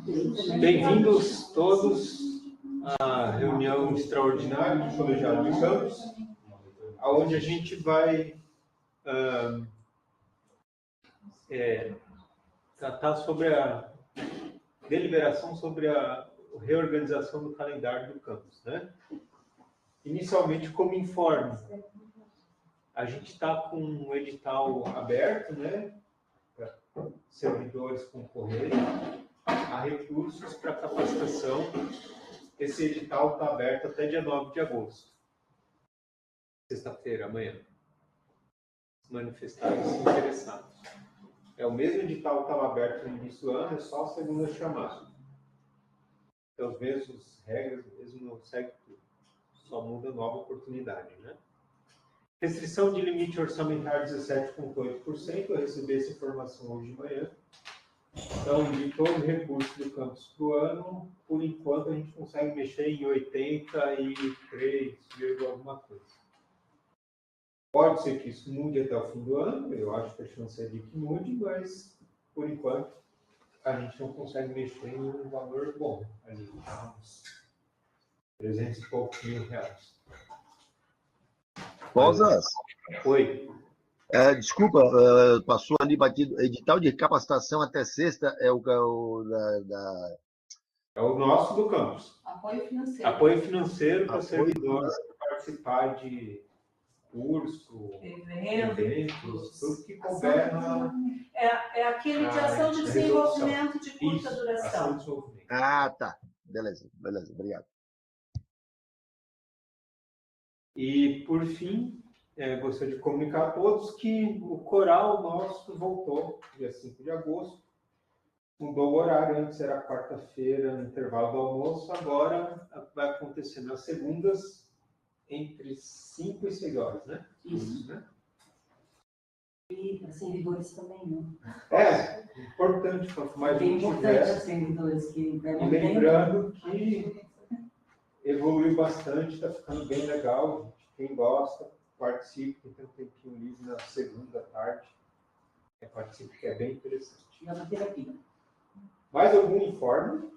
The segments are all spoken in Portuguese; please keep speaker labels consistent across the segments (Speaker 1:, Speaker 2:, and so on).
Speaker 1: Bem-vindos todos à reunião extraordinária do Colegiado de Campos, onde a gente vai tratar sobre a deliberação sobre a reorganização do calendário do campus, né? Inicialmente, como informe, a gente está com um edital aberto, né, para servidores concorrerem a recursos para capacitação. Esse edital está aberto até dia 9 de agosto, sexta-feira, amanhã. Se manifestarem se interessados. É o mesmo edital que estava aberto no início do ano, é só a segunda chamada. Então, as mesmas regras, mesmo não segue tudo. Só muda nova oportunidade, né? Restrição de limite orçamentário 17,8%. Eu recebi essa informação hoje de manhã. Então, de todo o recurso do campus para o ano, por enquanto a gente consegue mexer em 83, alguma coisa. Pode ser que isso mude até o fim do ano, eu acho que a chance é de que mude, mas por enquanto a gente não consegue mexer em um valor bom, ali, uns 300 e poucos mil reais.
Speaker 2: Rosas?
Speaker 1: Oi.
Speaker 2: Desculpa, passou ali batido. Edital de capacitação até sexta é o
Speaker 1: nosso do campus.
Speaker 3: Apoio financeiro.
Speaker 1: Apoio financeiro para servidores participar de curso, eventos, tudo que couber na...
Speaker 3: É aquele de ação de desenvolvimento de curta duração.
Speaker 1: Ação de desenvolvimento.
Speaker 2: Ah, tá. Beleza, obrigado.
Speaker 1: E, por fim, gostaria de comunicar a todos que o coral nosso voltou dia 5 de agosto. Mudou o horário, antes era quarta-feira, no intervalo do almoço, agora vai acontecer nas segundas, entre 5 e 6 horas, né?
Speaker 3: Isso.
Speaker 1: Né?
Speaker 3: E para servidores também, né?
Speaker 1: Importante, quanto mais
Speaker 3: bem
Speaker 1: gente
Speaker 3: importante
Speaker 1: tiver.
Speaker 3: os servidores que
Speaker 1: E lembrando que evoluiu bastante, está ficando bem legal, gente. Quem gosta, participe, quem tem um tempinho livre na segunda tarde, participe, que é bem interessante.
Speaker 3: E a terapia.
Speaker 1: Mais algum informe?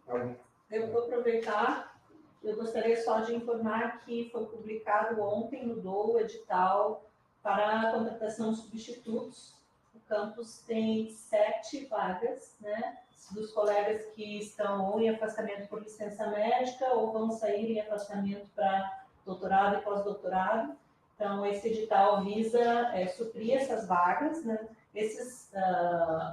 Speaker 3: Eu vou aproveitar. Eu gostaria só de informar que foi publicado ontem no DOU o edital para a contratação de substitutos. O campus tem 7 vagas, né, dos colegas que estão ou em afastamento por licença médica ou vão sair em afastamento para doutorado e pós-doutorado. Então, esse edital visa suprir essas vagas, né?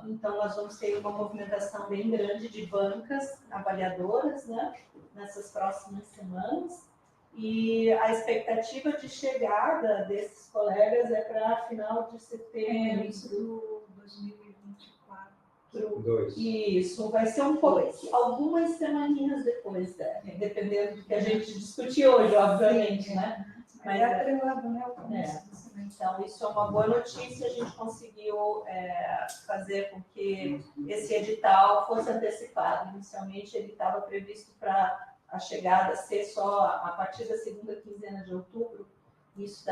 Speaker 3: Então, nós vamos ter uma movimentação bem grande de bancas avaliadoras, né, nessas próximas semanas. E a expectativa de chegada desses colegas é para final de setembro.
Speaker 4: Isso, 2024.
Speaker 3: Isso, vai ser um pouco, algumas semaninhas depois, dependendo do que a gente discutir hoje, obviamente,
Speaker 4: sim,
Speaker 3: né?
Speaker 4: Mas é atrelado, né?
Speaker 3: Então, isso é uma boa notícia. A gente conseguiu fazer com que esse edital fosse antecipado. Inicialmente, ele estava previsto para a chegada ser só a partir da segunda quinzena de outubro. Isso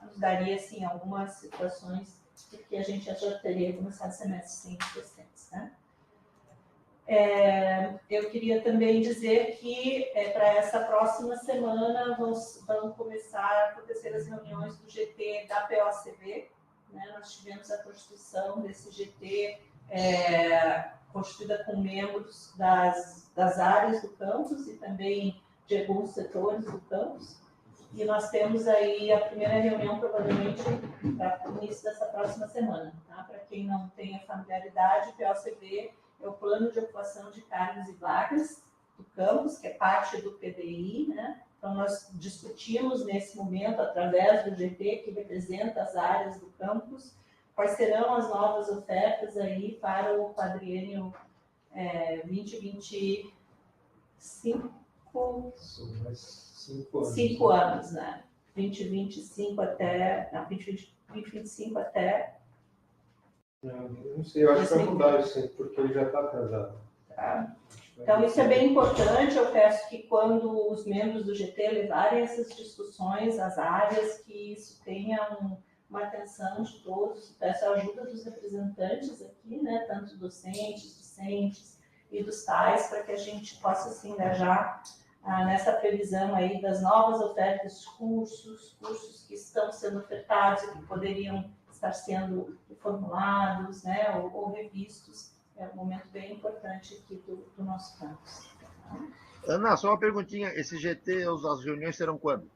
Speaker 3: nos daria, assim, algumas situações que a gente já teria começado o semestre sem docentes, né? Eu queria também dizer que para essa próxima semana vão começar a acontecer as reuniões do GT da POCB, né? Nós tivemos a constituição desse GT constituída com membros das áreas do campus e também de alguns setores do campus. E nós temos aí a primeira reunião, provavelmente, para o início dessa próxima semana. Tá? Para quem não tem a familiaridade, o POCB é o Plano de Ocupação de Cargos e Vagas do campus, que é parte do PDI, né? Então, nós discutimos nesse momento, através do GT, que representa as áreas do campus, quais serão as novas ofertas aí para o quadriênio 2025. 5 anos, né? 2025 até... Não, 2025 até...
Speaker 1: Não sei, eu acho que vai mudar isso aí, porque ele já está atrasado.
Speaker 3: Tá? Então, isso é bem importante. Eu peço que quando os membros do GT levarem essas discussões às áreas, que isso tenha uma atenção de todos. Peço a ajuda dos representantes aqui, né? Tanto docentes, e dos pais, para que a gente possa se engajar nessa previsão aí das novas ofertas de cursos que estão sendo ofertados e que poderiam estar sendo reformulados, né, ou revistos. É um momento bem importante aqui do nosso campus.
Speaker 2: Ana, só uma perguntinha. Esse GT, as reuniões serão quando?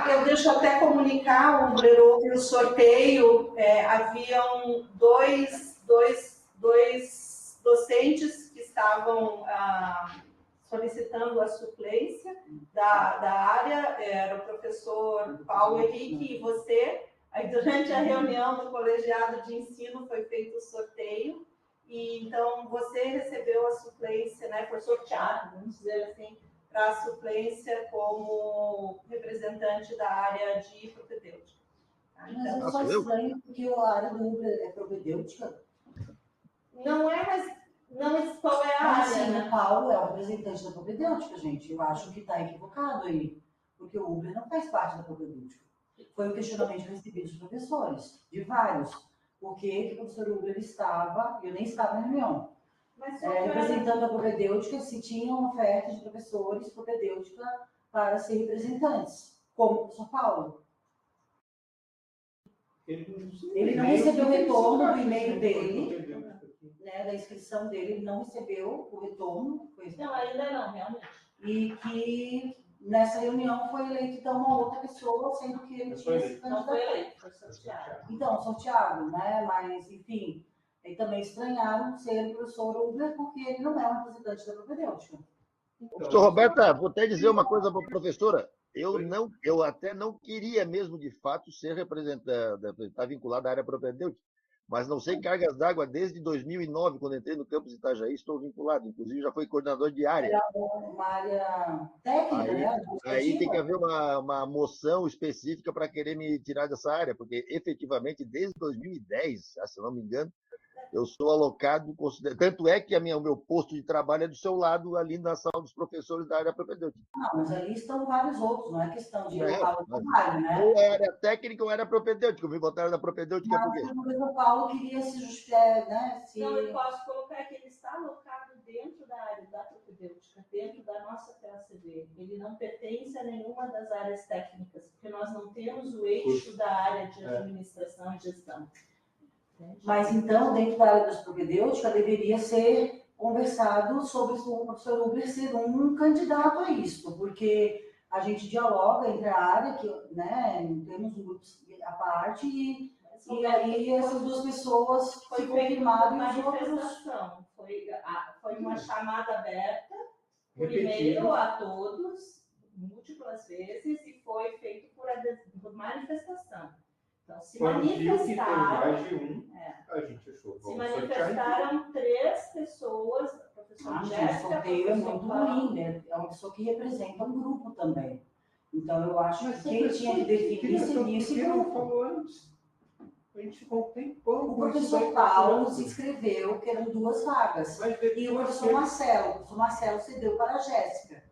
Speaker 3: Eu deixo até comunicar, houve o sorteio, haviam dois docentes que estavam solicitando a suplência da área, era o professor Paulo Henrique e você. Aí, durante a reunião do colegiado de ensino, foi feito o sorteio, e então você recebeu a suplência, né, foi sorteado, vamos dizer assim, para a suplência como representante da área de propedêutica.
Speaker 5: Mas eu só estranho porque a área do Uber é propedêutica.
Speaker 3: Não é, mas não qual é a área,
Speaker 5: Sim,
Speaker 3: né?
Speaker 5: o Paulo é o representante da propedêutica, gente. Eu acho que está equivocado aí, porque o Uber não faz parte da propedêutica. Foi um questionamento recebido dos professores, de vários. Por que o professor Uber estava, eu nem estava na reunião, representando a propedêutica, se tinham oferta de professores propedêutica para ser representantes, como o professor Paulo. Ele não recebeu o retorno do e-mail dele, né, da inscrição dele, ele não recebeu o retorno.
Speaker 3: Não, ainda não, realmente.
Speaker 5: E que nessa reunião foi eleito então uma outra pessoa, sendo que ele tinha se candidatado.
Speaker 3: Não foi eleito, foi sorteado.
Speaker 5: Então, sorteado, né? Mas, enfim, e também estranharam ser o professor Uber, porque ele não é um representante da propedêutica.
Speaker 2: Professor Roberta, vou até dizer uma coisa para a professora. Eu até não queria mesmo, de fato, ser representante, estar vinculado à área propedêutica, mas não sei cargas d'água desde 2009, quando entrei no campus de Itajaí, estou vinculado. Inclusive, já fui coordenador de área.
Speaker 5: Era uma área técnica, né?
Speaker 2: Aí tem que haver uma moção específica para querer me tirar dessa área, porque efetivamente, desde 2010, se não me engano, eu sou alocado, tanto é que o meu posto de trabalho é do seu lado, ali na sala dos professores da área propedêutica.
Speaker 5: Não, mas ali estão vários outros, não é questão de local de trabalho, né?
Speaker 2: Ou é área técnica ou era propedêutica. Me botaram na propedêutica por quê?
Speaker 5: Mas o professor Paulo queria se justificar, né?
Speaker 3: Não, eu posso colocar que ele está alocado dentro da área da propedêutica, dentro da nossa PACV. Ele não pertence a nenhuma das áreas técnicas, porque nós não temos o eixo da área de administração e gestão.
Speaker 5: Mas então, dentro da área da propedêutica, deveria ser conversado sobre o professor Uber ser um candidato a isso, porque a gente dialoga entre a área, que, né, temos um grupo à parte, e aí essas duas pessoas se confirmaram e os outros...
Speaker 3: Foi uma chamada aberta, por e-mail a todos, múltiplas vezes, e foi feito por manifestação. Então, se manifestaram,
Speaker 1: mais de a gente achou.
Speaker 3: Se manifestaram 3 pessoas, a professora Jéssica,
Speaker 5: o sorteio é muito ruim, né? É uma pessoa que representa um grupo também. Então, eu acho que quem tinha que definir seria esse grupo.
Speaker 1: Falou antes. A gente ficou um tempão.
Speaker 5: O professor Paulo se inscreveu, que eram 2 vagas. E o professor Marcelo cedeu para a Jéssica.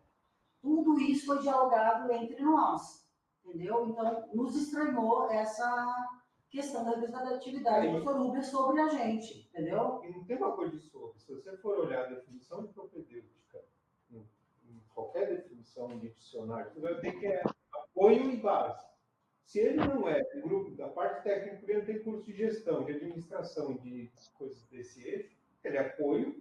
Speaker 5: Tudo isso foi dialogado entre nós. Entendeu? Então, nos estranhou essa questão da representatividade do professor Uber sobre a gente, entendeu?
Speaker 1: E não tem uma coisa sobre. Se você for olhar a definição de propedêutica, em qualquer definição de dicionário, você vai ver que é apoio e base. Se ele não é grupo da parte técnica, ele não tem curso de gestão, de administração, de coisas desse eixo, ele é apoio.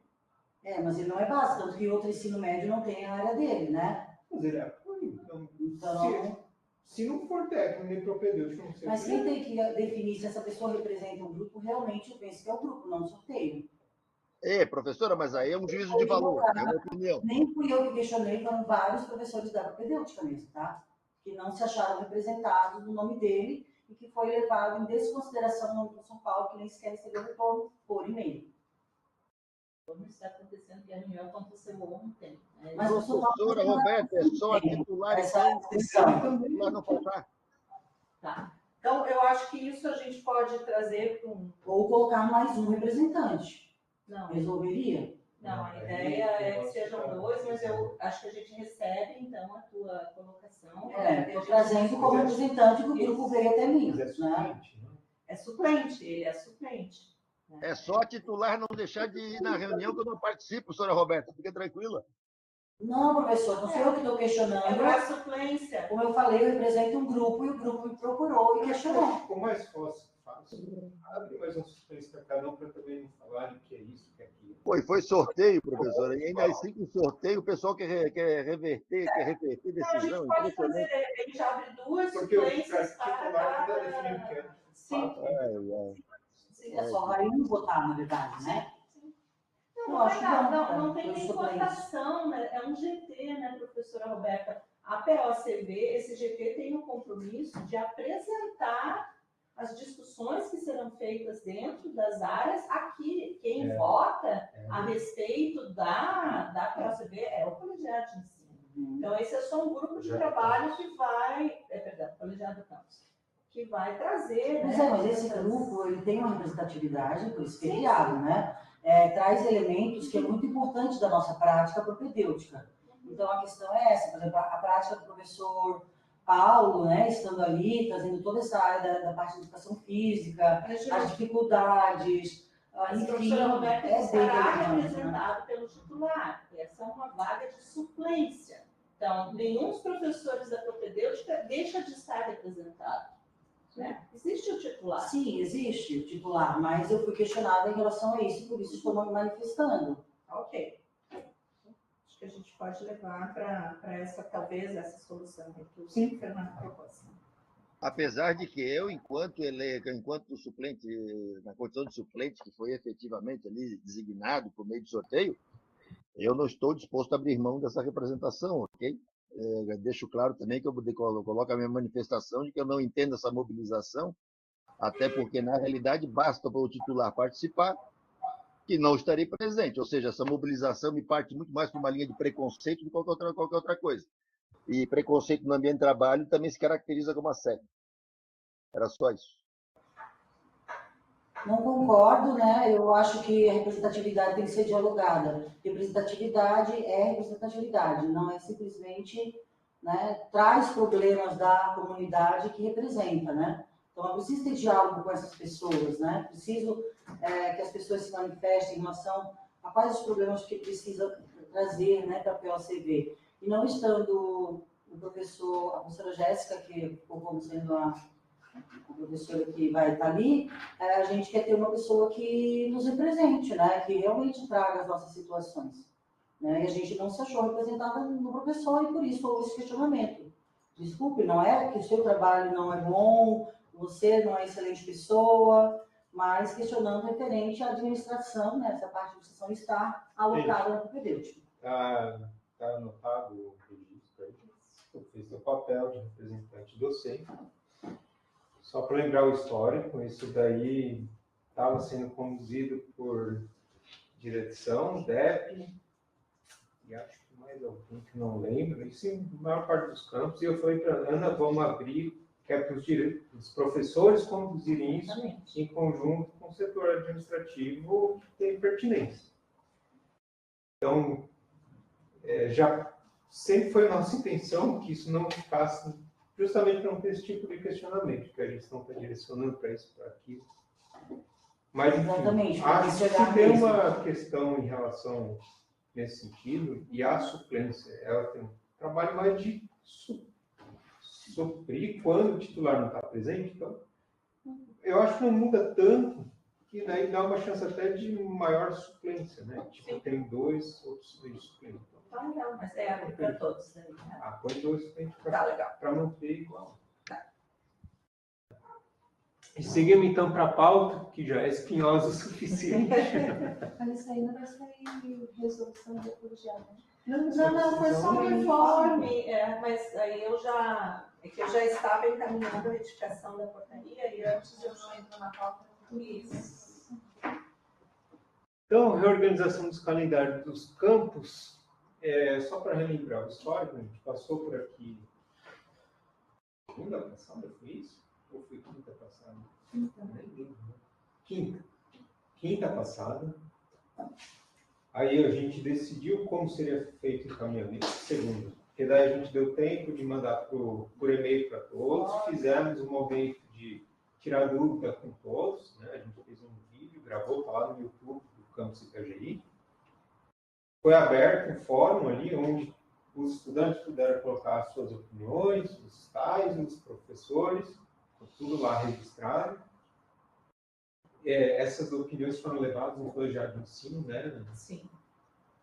Speaker 5: Mas ele não é base, tanto que outro ensino médio não tem a área dele, né?
Speaker 1: Mas ele é apoio.
Speaker 5: Então...
Speaker 1: Se não for técnico nem propedêutico, não sei.
Speaker 5: Mas quem tem que definir se essa pessoa representa um grupo, realmente eu penso que é o grupo, não o sorteio.
Speaker 2: Professora, mas aí é um juízo de valor, é uma opinião.
Speaker 5: Nem fui eu que questionei, foram vários professores da propedêutica mesmo, tá? Que não se acharam representados no nome dele e que foi levado em desconsideração no nome do São Paulo, que nem sequer recebeu retorno por e-mail.
Speaker 3: Como está acontecendo que a reunião aconteceu ontem.
Speaker 2: Mas professora Roberta, é só a titular, então, não faltar.
Speaker 3: Tá. Então, eu acho que isso a gente pode trazer para um...
Speaker 5: Ou colocar mais um representante.
Speaker 3: Não.
Speaker 5: Resolveria?
Speaker 3: Não, a ideia é que sejam 2, mas eu acho que a gente recebe, então, a tua colocação.
Speaker 5: Estou trazendo como representante que o grupo veio até mim.
Speaker 1: Mas é suplente, né?
Speaker 3: É suplente, ele é suplente.
Speaker 2: É só a titular não deixar de ir na reunião que eu não participo, professora Roberta. Fica tranquila.
Speaker 5: Não, professor, não sou eu que estou
Speaker 3: É
Speaker 5: questionando.
Speaker 3: para suplência.
Speaker 5: Como eu falei, eu represento um grupo e o grupo me procurou e questionou.
Speaker 1: Ficou mais fácil. Abre mais um suspense para cada um para também não falarem que é isso, que é aquilo.
Speaker 2: Foi sorteio, professora. E ainda assim, com sorteio, o pessoal quer reverter
Speaker 3: Então, a gente
Speaker 2: decisão.
Speaker 3: pode fazer,
Speaker 2: Impressionante.
Speaker 3: a gente abre duas
Speaker 1: Porque o
Speaker 3: suplências para
Speaker 1: titular ainda define o
Speaker 3: cada.
Speaker 1: que é.
Speaker 3: Sim,
Speaker 5: É só vai um votar, na verdade, né?
Speaker 3: não vai dar, não
Speaker 5: né?
Speaker 3: tem nem
Speaker 5: Suplentes.
Speaker 3: votação, né? É um GT, né, professora Roberta? A POCV, esse GT tem o compromisso de apresentar as discussões que serão feitas dentro das áreas. Aqui, quem vota a respeito da POCV é o colegiado de ensino. Então, esse é só um grupo de trabalho que vai... colegiado do campus, que vai trazer...
Speaker 5: Mas,
Speaker 3: né,
Speaker 5: mas esse grupo, ele tem uma representatividade, por isso que é
Speaker 3: Sim,
Speaker 5: criado, né? Traz elementos que é muito importante da nossa prática propedêutica. Então, a questão é essa, por exemplo, a prática do professor Paulo, né, estando ali, trazendo toda essa área da parte de educação física, as dificuldades,
Speaker 3: Mas o
Speaker 5: enfim,
Speaker 3: professor Roberto
Speaker 5: é bem
Speaker 3: estará
Speaker 5: relevante, né?
Speaker 3: representado pelo titular. Essa é uma vaga de suplência. Então, nenhum dos professores da propedêutica deixa de estar representado. Né? Existe o titular.
Speaker 5: Sim, existe o titular, mas eu fui questionada em relação a isso, por isso estou me manifestando.
Speaker 3: Ok. Acho que a gente pode levar para essa, talvez, essa solução que o Fernando propôs.
Speaker 2: Apesar de que eu, enquanto suplente, na condição de suplente, que foi efetivamente ali designado por meio de sorteio, eu não estou disposto a abrir mão dessa representação, ok? Deixo claro também que eu coloco a minha manifestação de que eu não entendo essa mobilização, até porque, na realidade, basta para o titular participar, que não estarei presente. Ou seja, essa mobilização me parte muito mais para uma linha de preconceito do que qualquer outra coisa. E preconceito no ambiente de trabalho também se caracteriza como assédio. Era só isso.
Speaker 5: Não concordo, né? Eu acho que a representatividade tem que ser dialogada. Representatividade é representatividade, não é simplesmente, né, traz problemas da comunidade que representa, né? Então, eu preciso ter diálogo com essas pessoas, né? Preciso que as pessoas se manifestem em relação a quais os problemas que precisa trazer, né, para a POCV. E não estando a professora Jéssica, que ficou como sendo a professora que vai estar ali, a gente quer ter uma pessoa que nos represente, né? Que realmente traga as nossas situações. Né? E a gente não se achou representada no professor e por isso houve esse questionamento. Desculpe, não é que o seu trabalho não é bom, você não é excelente pessoa, mas questionando referente à administração, né? Essa parte de administração está alocada na propedêutica.
Speaker 1: Está anotado o registro aí. Eu fiz o papel de representante docente. Só para lembrar o histórico, isso daí estava sendo conduzido por direção, DEP, e acho que mais alguém que não lembro, isso em maior parte dos campos, e eu falei para a Ana, vamos abrir, que é para os professores conduzirem isso em conjunto com o setor administrativo que tem pertinência. Então, já sempre foi a nossa intenção que isso não ficasse, justamente para não ter esse tipo de questionamento, que a gestão está direcionando para isso, para aquilo. Mas, enfim, acho que se tem uma questão em relação nesse sentido, e a suplência, ela tem um trabalho mais de suprir quando o titular não está presente, então, eu acho que não muda tanto, que daí dá uma chance até de maior suplência, né? Tipo,
Speaker 3: Sim.
Speaker 1: tem dois outros suplentes.
Speaker 3: Tá legal, mas para todos. Né?
Speaker 1: Põe dois suplentes
Speaker 3: Tá
Speaker 1: para manter igual. Tá. E seguimos então para a pauta, que já é espinhosa o suficiente.
Speaker 4: Mas isso aí não vai sair resolução de colegiado, né?
Speaker 3: Não, foi só um informe, mas aí eu já estava encaminhando a retificação da portaria e antes eu não entro na pauta. Isso.
Speaker 1: Então, reorganização dos calendários dos campos, só para relembrar o histórico, a gente passou por aqui segunda passada, foi isso? Ou foi quinta passada? Nem lembro, né? Quinta passada. Aí a gente decidiu como seria feito o encaminhamento, segunda. Porque daí a gente deu tempo de mandar por e-mail para todos, fizemos um momento de tirar dúvida com todos, né? A gente fez um vídeo gravou, está lá no YouTube do Campus Itajaí. Foi aberto um fórum ali, onde os estudantes puderam colocar as suas opiniões, os tais, os professores, tudo lá registrado. Essas opiniões foram levadas no colegiado de ensino, né?
Speaker 3: Sim.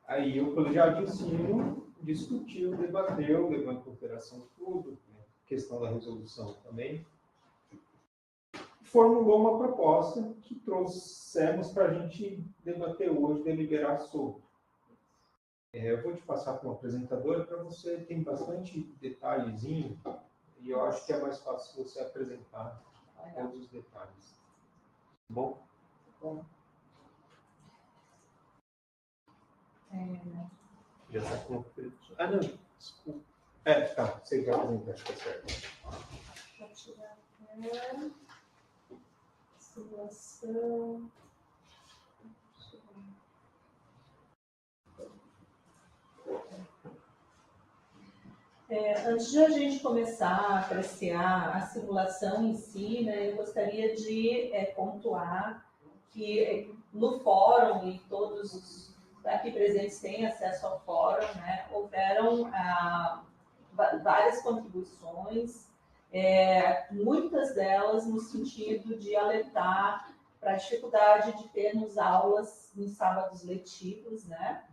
Speaker 1: Aí o colegiado de ensino discutiu, debateu, levou em consideração tudo, né? Questão da resolução também. Formulou uma proposta que trouxemos para a gente debater hoje, deliberar sobre. Eu vou te passar para uma apresentadora para você, tem bastante detalhezinho, e eu acho que é mais fácil você apresentar todos os detalhes. Bom?
Speaker 3: Bom.
Speaker 1: Já está com... Ah, não, desculpa. Tá, você vai apresentar, acho que é certo.
Speaker 3: Vou tirar a simulação. Antes de a gente começar a apreciar a simulação em si, né, eu gostaria de pontuar que no fórum, e todos os aqui presentes têm acesso ao fórum, né, houveram várias contribuições, muitas delas no sentido de alertar para a dificuldade de termos aulas nos sábados letivos, né,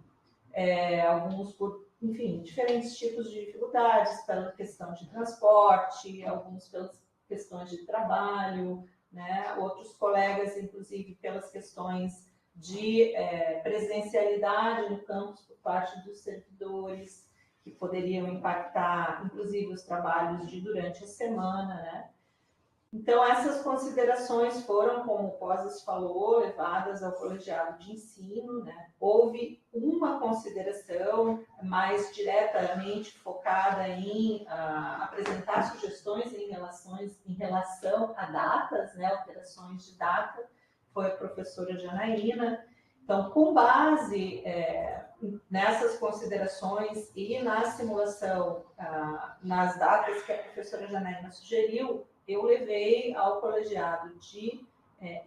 Speaker 3: alguns por, enfim, diferentes tipos de dificuldades, pela questão de transporte, alguns pelas questões de trabalho, né, outros colegas, inclusive, pelas questões de presencialidade no campus por parte dos servidores, que poderiam impactar, inclusive, os trabalhos de durante a semana, né? Então, essas considerações foram, como o Pozas falou, levadas ao colegiado de ensino, né? Houve uma consideração mais diretamente focada em apresentar sugestões em relação a datas, né? Alterações de data, foi a professora Janaína. Então, com base nessas considerações e na simulação, nas datas que a professora Janaína sugeriu, eu levei ao colegiado de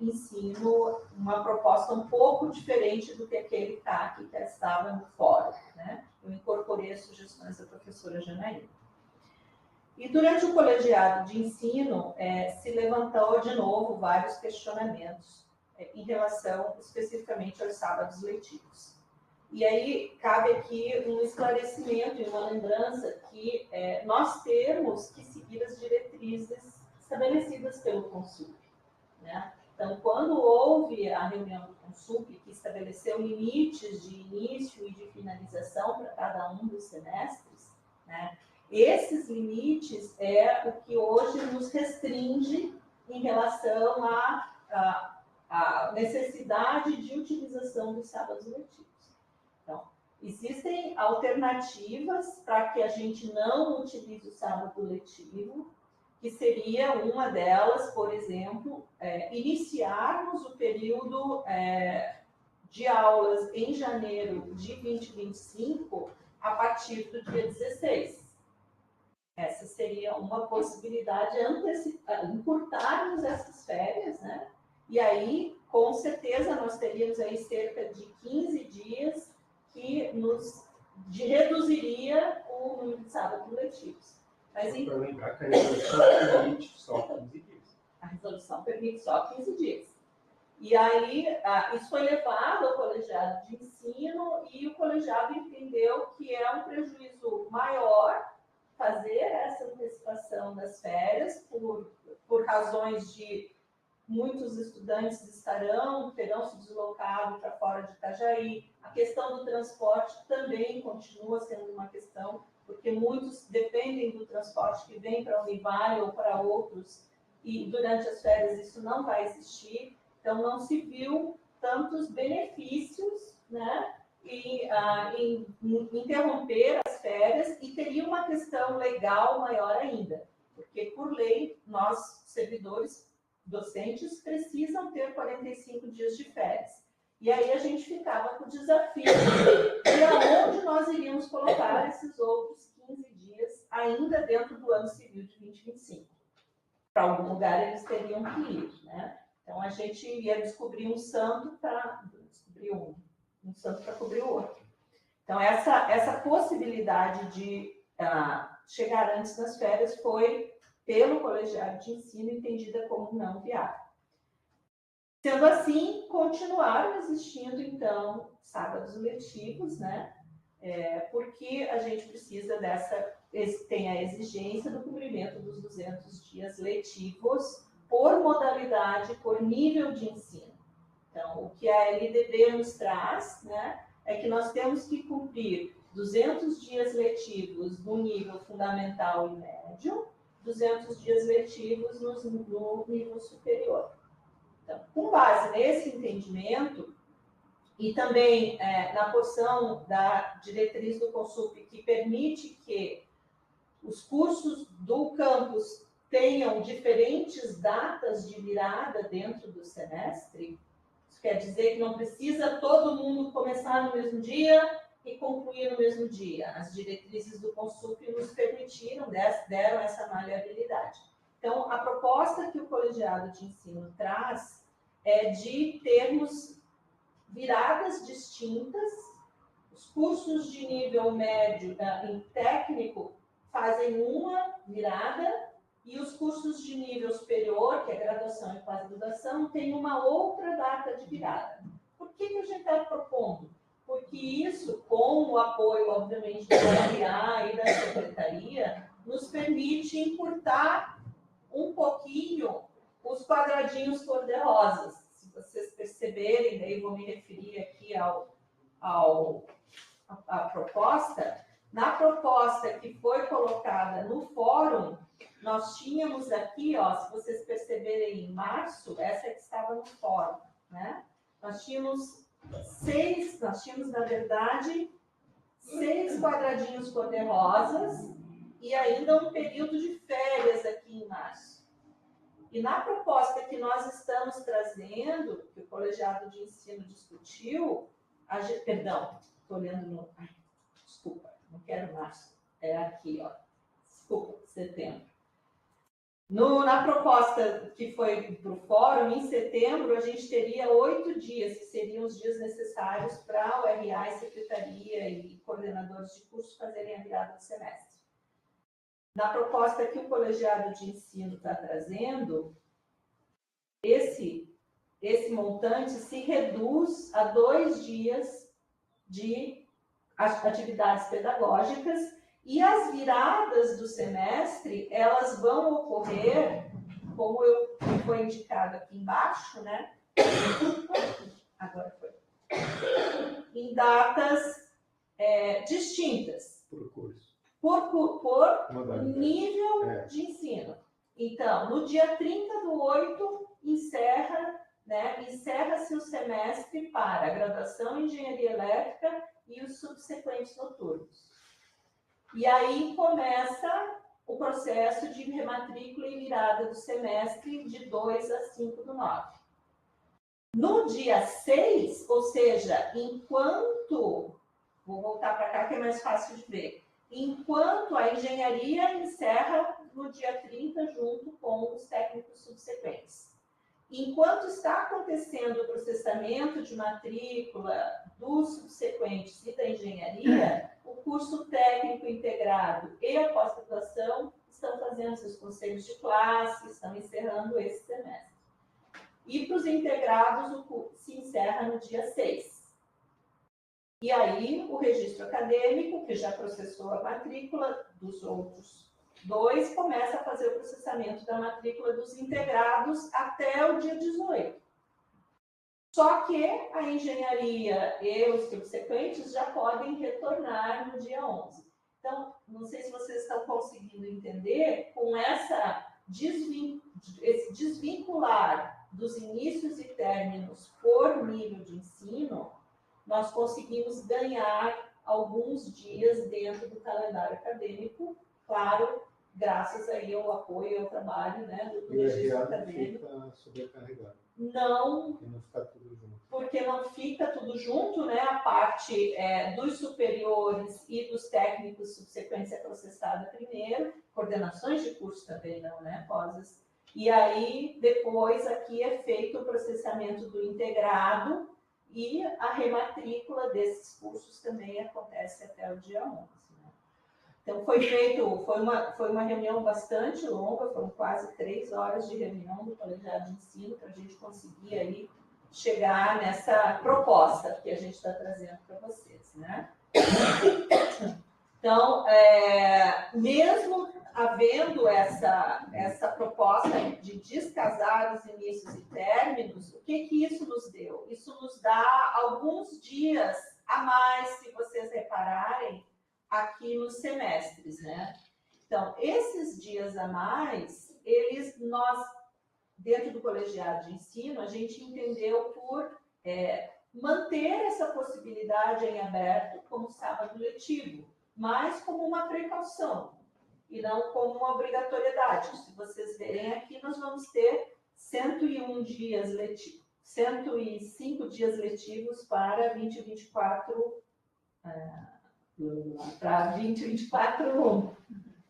Speaker 3: ensino uma proposta um pouco diferente do que aquele CAC que estava no fórum, né? Eu incorporei as sugestões da professora Janaína. E durante o colegiado de ensino, se levantou de novo vários questionamentos em relação especificamente aos sábados letivos. E aí cabe aqui um esclarecimento e uma lembrança que nós temos que seguir as diretrizes estabelecidas pelo Consulp, né? Então, quando houve a reunião do Consulp, que estabeleceu limites de início e de finalização para cada um dos semestres, né? Esses limites é o que hoje nos restringe em relação à necessidade de utilização dos sábados letivos. Então, existem alternativas para que a gente não utilize o sábado letivo, que seria uma delas, por exemplo, iniciarmos o período de aulas em janeiro de 2025 a partir do dia 16. Essa seria uma possibilidade, encurtarmos essas férias, né? E aí, com certeza, nós teríamos aí cerca de 15 dias que reduziria o número de sábados letivos. Mas,
Speaker 1: para lembrar que a resolução permite só 15 dias.
Speaker 3: A resolução permite só 15 dias. E aí, isso foi levado ao colegiado de ensino e o colegiado entendeu que é um prejuízo maior fazer essa antecipação das férias por razões de muitos estudantes terão se deslocado para fora de Itajaí. A questão do transporte também continua sendo uma questão, porque muitos dependem do transporte que vem para a Univale ou para outros, e durante as férias isso não vai existir. Então, não se viu tantos benefícios, né, em interromper as férias, e teria uma questão legal maior ainda, porque, por lei, nós, servidores docentes, precisam ter 45 dias de férias. E aí a gente ficava com o desafio de aonde nós iríamos colocar esses outros 15 dias ainda dentro do ano civil de 2025. Para algum lugar eles teriam que ir, né? Então, a gente ia descobrir um santo para descobrir um santo para cobrir o outro. Então, essa possibilidade de chegar antes das férias foi, pelo colegiado de ensino, entendida como não viável. Sendo assim, continuaram existindo, então, sábados letivos, né? Porque a gente precisa tem a exigência do cumprimento dos 200 dias letivos por modalidade, por nível de ensino. Então, o que a LDB nos traz, né, é que nós temos que cumprir 200 dias letivos no nível fundamental e médio, 200 dias letivos no nível superior. Então, com base nesse entendimento, e também na porção da diretriz do Consup, que permite que os cursos do campus tenham diferentes datas de virada dentro do semestre, isso quer dizer que não precisa todo mundo começar no mesmo dia e concluir no mesmo dia. As diretrizes do Consup nos permitiram, deram essa maleabilidade. Então, a proposta que o colegiado de ensino traz é de termos viradas distintas. Os cursos de nível médio em técnico fazem uma virada e os cursos de nível superior, que é graduação e pós-graduação, têm uma outra data de virada. Por que a gente está propondo? Porque isso, com o apoio, obviamente, do RA e da Secretaria, nos permite encurtar um pouquinho os quadradinhos cor-de-rosas. Se vocês perceberem, daí vou me referir aqui à proposta. Na proposta que foi colocada no fórum, nós tínhamos aqui, se vocês perceberem, em março, essa que estava no fórum, né? Nós tínhamos, na verdade, 6 quadradinhos cor-de-rosas e ainda um período de férias aqui em março. E na proposta que nós estamos trazendo, que o colegiado de ensino discutiu, perdão, estou olhando no... desculpa, não quero março, é aqui, desculpa, setembro. Na proposta que foi para o fórum, em setembro, a gente teria 8 dias, que seriam os dias necessários para o RA e secretaria e coordenadores de curso fazerem a virada do semestre. Na proposta que o colegiado de ensino está trazendo, esse montante se reduz a 2 dias de atividades pedagógicas e as viradas do semestre, elas vão ocorrer, como foi indicado aqui embaixo, né? Agora foi. Em datas distintas.
Speaker 1: Por curso.
Speaker 3: Por nível de ensino. Então, no dia 30/8, encerra-se o semestre para a graduação em engenharia elétrica e os subsequentes noturnos. E aí começa o processo de rematrícula e virada do semestre de 2 a 5/9. No dia 6, ou seja, enquanto... Vou voltar para cá que é mais fácil de ver. Enquanto a engenharia encerra no dia 30, junto com os técnicos subsequentes. Enquanto está acontecendo o processamento de matrícula dos subsequentes e da engenharia, o curso técnico integrado e a pós-graduação estão fazendo seus conselhos de classe, estão encerrando esse semestre. E para os integrados, o curso se encerra no dia 6. E aí, o registro acadêmico, que já processou a matrícula dos outros 2, começa a fazer o processamento da matrícula dos integrados até o dia 18. Só que a engenharia e os subsequentes já podem retornar no dia 11. Então, não sei se vocês estão conseguindo entender, com esse desvincular dos inícios e términos por nível de ensino, nós conseguimos ganhar alguns dias dentro do calendário acadêmico, claro, graças aí ao apoio e ao trabalho, né, do registro acadêmico.
Speaker 1: Fica sobrecarregado.
Speaker 3: Não,
Speaker 1: porque não fica tudo junto.
Speaker 3: Porque não fica tudo junto, né? A parte dos superiores e dos técnicos subsequentes é processada primeiro, coordenações de curso também não, né? Pós E aí, depois, aqui é feito o processamento do integrado e a rematrícula desses cursos também acontece até o dia 11. Né? Então, foi uma reunião bastante longa, foram quase 3 horas de reunião do colegiado de ensino para a gente conseguir aí chegar nessa proposta que a gente está trazendo para vocês, né? Então, mesmo havendo essa proposta de descasar os inícios e términos, o que isso nos deu? Isso nos dá alguns dias a mais, se vocês repararem, aqui nos semestres, né? Então, esses dias a mais, nós, dentro do colegiado de ensino, a gente entendeu por manter essa possibilidade em aberto como sábado letivo, mas como uma precaução e não como uma obrigatoriedade. Se vocês verem aqui, nós vamos ter 101 dias letivos, 105 dias letivos para 2024, para 2024,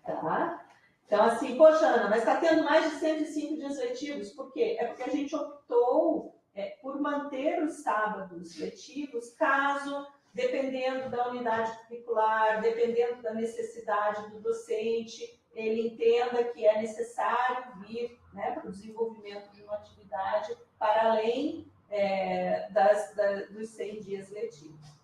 Speaker 3: tá? Então, assim, poxa, Ana, mas está tendo mais de 105 dias letivos. Por quê? É porque a gente optou por manter os sábados letivos, caso, dependendo da unidade curricular, dependendo da necessidade do docente, ele entenda que é necessário vir, né, para o desenvolvimento de uma atividade para além dos 100 dias letivos.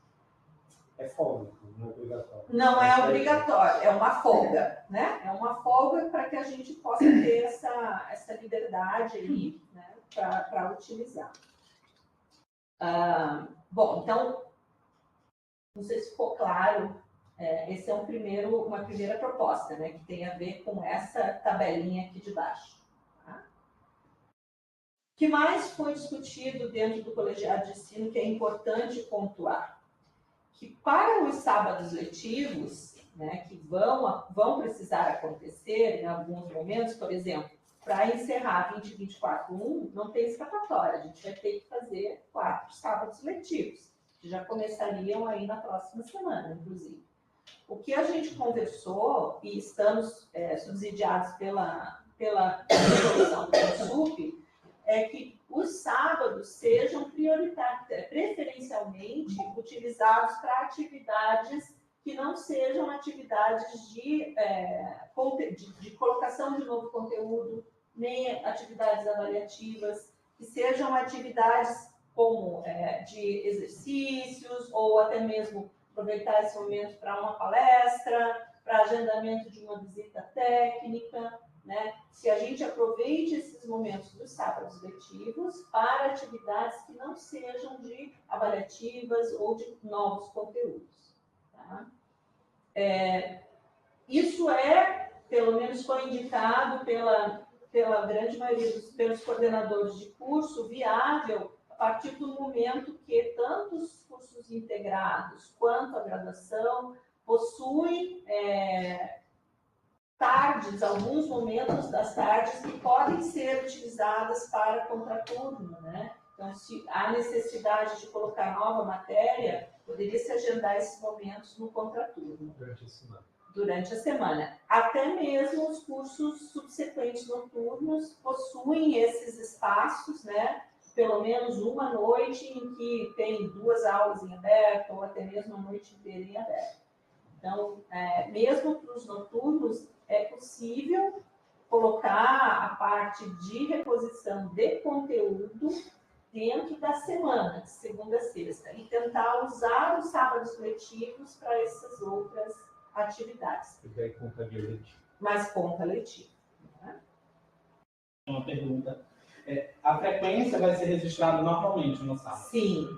Speaker 1: É folga, não é obrigatório.
Speaker 3: Não é obrigatório, é uma folga, né? É uma folga para que a gente possa ter essa liberdade aí, né, para utilizar. Bom, então, não sei se ficou claro, esse é uma primeira proposta, né, que tem a ver com essa tabelinha aqui de baixo. Tá? O que mais foi discutido dentro do colegiado de ensino que é importante pontuar? Que para os sábados letivos, né, que vão precisar acontecer em alguns momentos, por exemplo, para encerrar 2024-1, não tem escapatória, a gente vai ter que fazer 4 sábados letivos, que já começariam aí na próxima semana, inclusive. O que a gente conversou, e estamos subsidiados pela resolução do CONSUP, é que os sábados sejam preferencialmente utilizados para atividades que não sejam atividades de colocação de novo conteúdo, nem atividades avaliativas, que sejam atividades como de exercícios, ou até mesmo aproveitar esse momento para uma palestra, para agendamento de uma visita técnica, né? Se a gente aproveite esses momentos dos sábados letivos para atividades que não sejam de avaliativas ou de novos conteúdos. Tá? Isso pelo menos foi indicado pela grande maioria pelos coordenadores de curso, viável a partir do momento que tanto os cursos integrados quanto a graduação possuem tardes, alguns momentos das tardes que podem ser utilizadas para contraturno, né? Então, se há necessidade de colocar nova matéria, poderia se agendar esses momentos no contraturno. Durante a semana. Até mesmo os cursos subsequentes noturnos possuem esses espaços, né? Pelo menos uma noite em que tem 2 aulas em aberto, ou até mesmo a noite inteira em aberto. Então, mesmo para os noturnos, é possível colocar a parte de reposição de conteúdo dentro da semana, de segunda a sexta, e tentar usar os sábados letivos para essas outras atividades. Mas conta letiva. Né?
Speaker 6: Uma pergunta. A frequência vai ser registrada normalmente no sábado? Sim.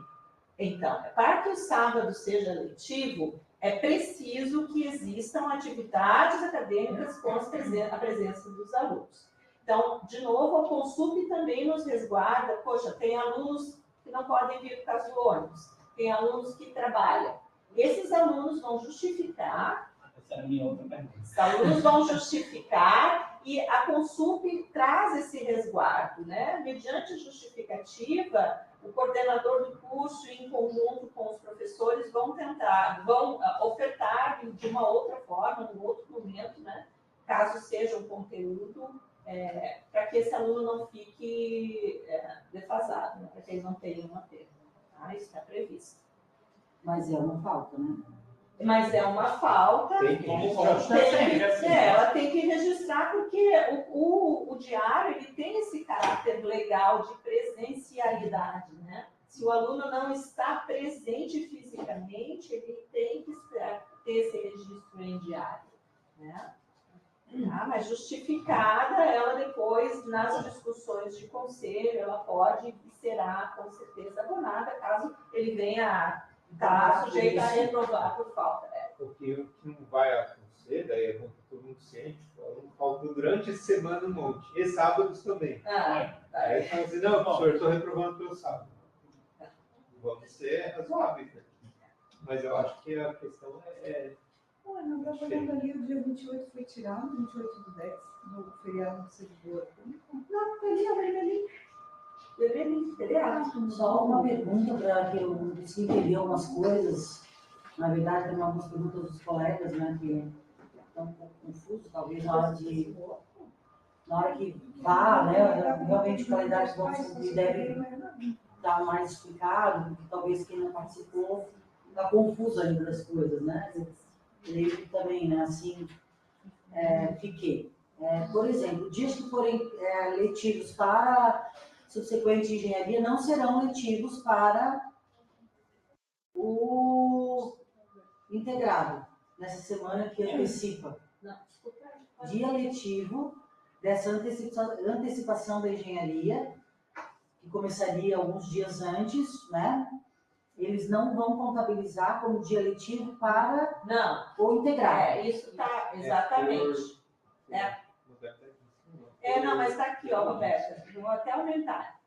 Speaker 3: Então, para que o sábado seja letivo, é preciso que existam atividades acadêmicas com a presença dos alunos. Então, de novo, a CONSUP também nos resguarda. Poxa, tem alunos que não podem vir por causa do ônibus, tem alunos que trabalham. Esses alunos vão justificar.
Speaker 6: Essa era a minha outra pergunta.
Speaker 3: Os alunos vão justificar e a CONSUP traz esse resguardo, né? Mediante justificativa, o coordenador do curso, em conjunto com os professores, vão ofertar de uma outra forma, num outro momento, né? Caso seja um conteúdo para que esse aluno não fique defasado, né? Para que ele não tenha uma perda. Tá? Isso está previsto.
Speaker 5: Mas é uma falta, né?
Speaker 3: Mas é uma falta.
Speaker 1: Tem que
Speaker 6: Como
Speaker 1: registrar.
Speaker 6: consta sempre, assim.
Speaker 3: Ela tem que registrar porque o diário ele tem esse caráter legal de presencialidade, né? Se o aluno não está presente fisicamente, ele tem que ter esse registro em diário, né? Tá? Mas justificada, ela depois, nas discussões de conselho, ela pode e será, com certeza, abonada, caso ele venha a estar sujeito a reprovar por falta.
Speaker 1: Porque o que não vai acontecer, daí é bom que todo mundo ciente, o aluno faltou durante a semana um monte, e sábados também. Aí fala assim, não, professor, eu estou reprovando pelo sábado. Vamos ser razoáveis, né? Mas eu acho que a questão
Speaker 4: Ué, não está falando ali, o dia 28 foi tirado, 28/10, no feriado do servidor.
Speaker 3: Não, ali. Feriado.
Speaker 5: Só uma pergunta para que eu consiga entender algumas coisas. Na verdade, tem algumas perguntas dos colegas, né, que estão um pouco confusos, talvez na hora que vá, né, realmente o calendário que vamos cumprir deve estar mais explicado, porque talvez quem não participou está confuso ainda das coisas, né? Eu também, né, assim, fiquei. Por exemplo, dias que forem letivos para subsequente de engenharia não serão letivos para o integrado, nessa semana que antecipa.
Speaker 3: Não, desculpa.
Speaker 5: Dia letivo dessa antecipação da engenharia, que começaria alguns dias antes, né? Eles não vão contabilizar como dia letivo para
Speaker 3: Não,
Speaker 5: o integrado.
Speaker 3: isso está exatamente. Não, mas está aqui, ó, Roberta. Vou até aumentar.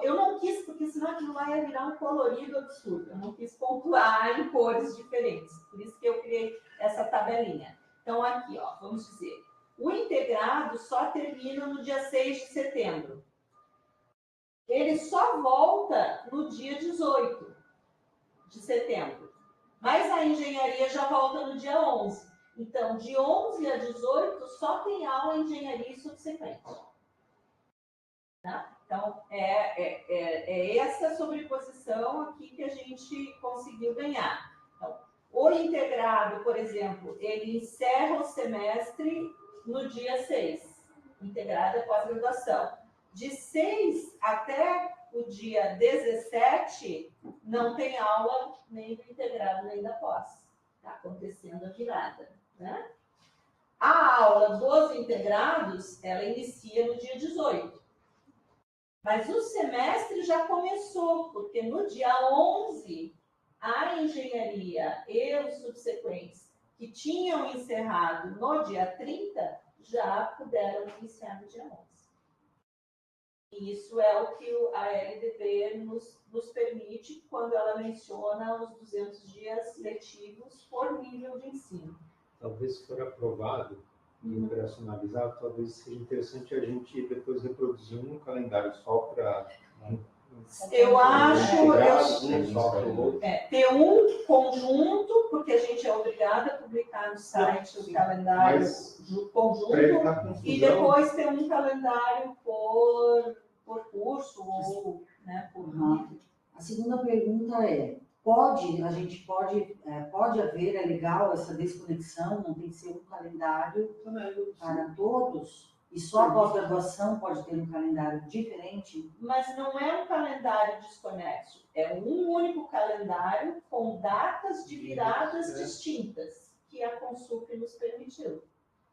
Speaker 3: Eu não quis, porque senão aquilo lá ia virar um colorido absurdo. Eu não quis pontuar em cores diferentes. Por isso que eu criei essa tabelinha. Então, aqui, ó, vamos dizer. O integrado só termina no dia 6 de setembro. Ele só volta no dia 18 de setembro. Mas a engenharia já volta no dia 11. Então, de 11 a 18, só tem aula em engenharia subsequente. Tá? Então, é essa sobreposição aqui que a gente conseguiu ganhar. Então, o integrado, por exemplo, ele encerra o semestre no dia 6. Integrado é pós-graduação. De 6 até o dia 17, não tem aula nem do integrado nem da pós. Está acontecendo a virada. Né? A aula dos integrados, ela inicia no dia 18. Mas o semestre já começou, porque no dia 11, a engenharia e os subsequentes que tinham encerrado no dia 30, já puderam iniciar no dia 11. E isso é o que a LDB nos permite quando ela menciona os 200 dias letivos por nível de ensino.
Speaker 1: Talvez, se for aprovado e operacionalizado, talvez seja interessante a gente depois reproduzir um calendário só para...
Speaker 3: Eu acho ter um conjunto, porque a gente é obrigado a publicar no site o calendário conjunto, e depois ter um calendário por curso ou, né, por nível.
Speaker 5: A segunda pergunta é: pode haver, é legal essa desconexão, não tem que ser um calendário para todos? E só a pós-graduação pode ter um calendário diferente?
Speaker 3: Mas não é um calendário desconexo, é um único calendário com datas de viradas distintas, que a Consup nos permitiu.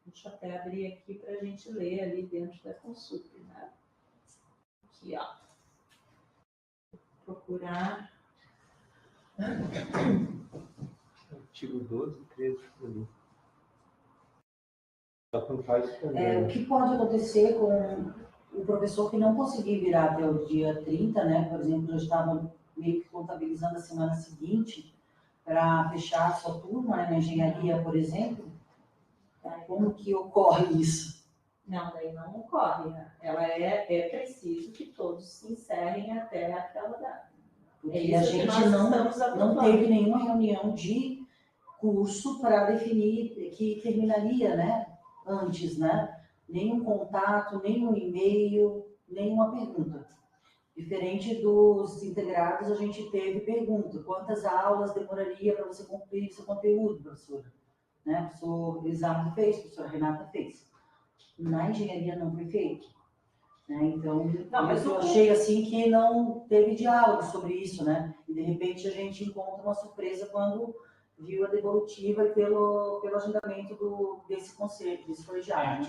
Speaker 3: Deixa eu até abrir aqui para a gente ler ali dentro da Consup, né? Aqui, ó. Vou procurar.
Speaker 1: Artigo 12, 13, ali. O
Speaker 5: que pode acontecer com o professor que não conseguir virar até o dia 30, né? Por exemplo, já estava meio que contabilizando a semana seguinte para fechar a sua turma, né, na engenharia, por exemplo. Como que ocorre isso?
Speaker 3: Não, daí não ocorre. Ela é preciso que todos se encerrem até aquela data.
Speaker 5: Porque a gente não teve nenhuma reunião de curso para definir que terminaria, né, antes, né? nenhum contato, nenhum e-mail, nenhuma pergunta. Diferente dos integrados, a gente teve pergunta: quantas aulas demoraria para você cumprir seu conteúdo, professora? Né? O professor Lisardo fez, a professora Renata fez. Na engenharia não foi feito. Né? Então, mas eu achei assim que não teve diálogo sobre isso, né? E de repente a gente encontra uma surpresa quando viu a devolutiva e pelo agendamento desse conselho, desse colegiado.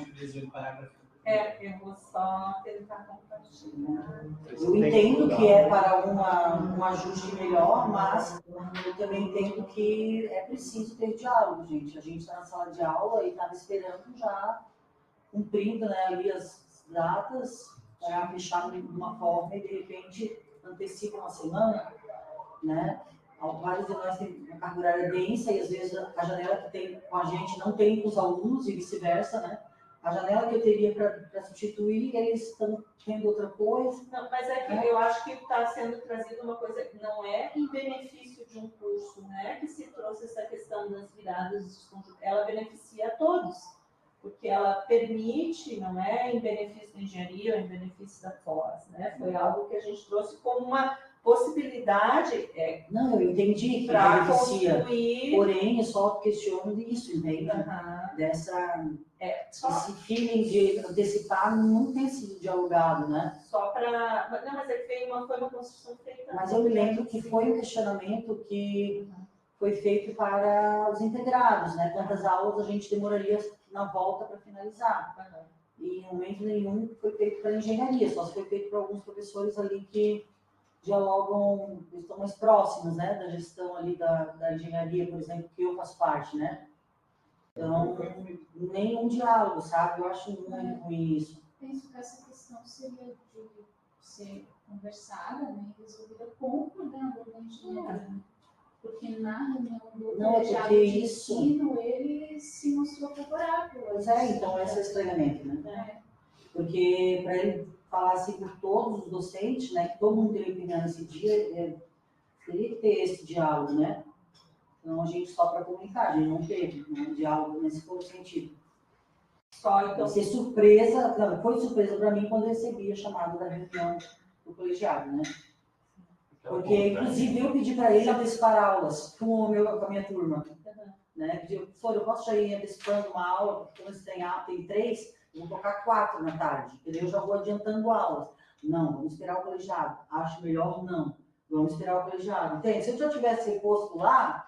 Speaker 3: Eu vou só tentar compartilhar.
Speaker 5: Eu entendo que é para um ajuste melhor, mas eu também entendo que é preciso ter diálogo, gente. A gente está na sala de aula e estava esperando já, cumprindo, né, ali as datas para fechar de uma forma e de repente antecipa uma semana, né? Vários de nós têm uma carga horária densa e às vezes a janela que tem com a gente não tem com os alunos e vice-versa, né? A janela que eu teria para substituir, eles estão tendo outra coisa.
Speaker 3: Não, mas é que eu acho que está sendo trazida uma coisa que não é em benefício de um curso, né? Que se trouxe essa questão das viradas, ela beneficia a todos, porque ela permite, não é em benefício da engenharia ou em benefício da pós, né? Foi algo que a gente trouxe como uma possibilidade.
Speaker 5: Não, eu entendi que beneficia, porém eu só questiono isso, entende? Esse feeling de antecipar não tem sido dialogado, né?
Speaker 3: Só para... Não, mas é que foi uma construção feita...
Speaker 5: Mas eu me lembro que foi um questionamento que foi feito para os integrados, né? Quantas aulas a gente demoraria na volta para finalizar. E em momento nenhum foi feito para engenharia, só se foi feito para alguns professores ali que dialogam, estão mais próximos, né? Da gestão ali da engenharia, por exemplo, que eu faço parte, né? Então, nenhum diálogo, sabe? Eu acho muito ruim isso.
Speaker 7: Penso que essa questão seria de ser conversada, né, e resolvida com o coordenador da engenharia. Porque na reunião do colegiado de ensino, ele se mostrou favorável.
Speaker 5: Pois é, então esse é o estranhamento, né? Porque para ele falar assim por todos os docentes, né, que todo mundo teria opinião nesse dia, teria que ter esse diálogo, né? Então, a gente só para comunicar, a gente não teve diálogo nesse sentido.
Speaker 3: Só então.
Speaker 5: Ser surpresa, não, foi surpresa para mim quando eu recebi a chamada da reunião do colegiado, né? Porque, inclusive, eu pedi para ele antecipar aulas com a minha turma. Né? Pedi, professor, eu posso já ir antecipando uma aula, porque quando tem 3, eu vou tocar 4 na tarde, entendeu? Eu já vou adiantando aulas. Não, vamos esperar o colegiado. Acho melhor não. Vamos esperar o colegiado. Entende? Se eu já tivesse posto lá,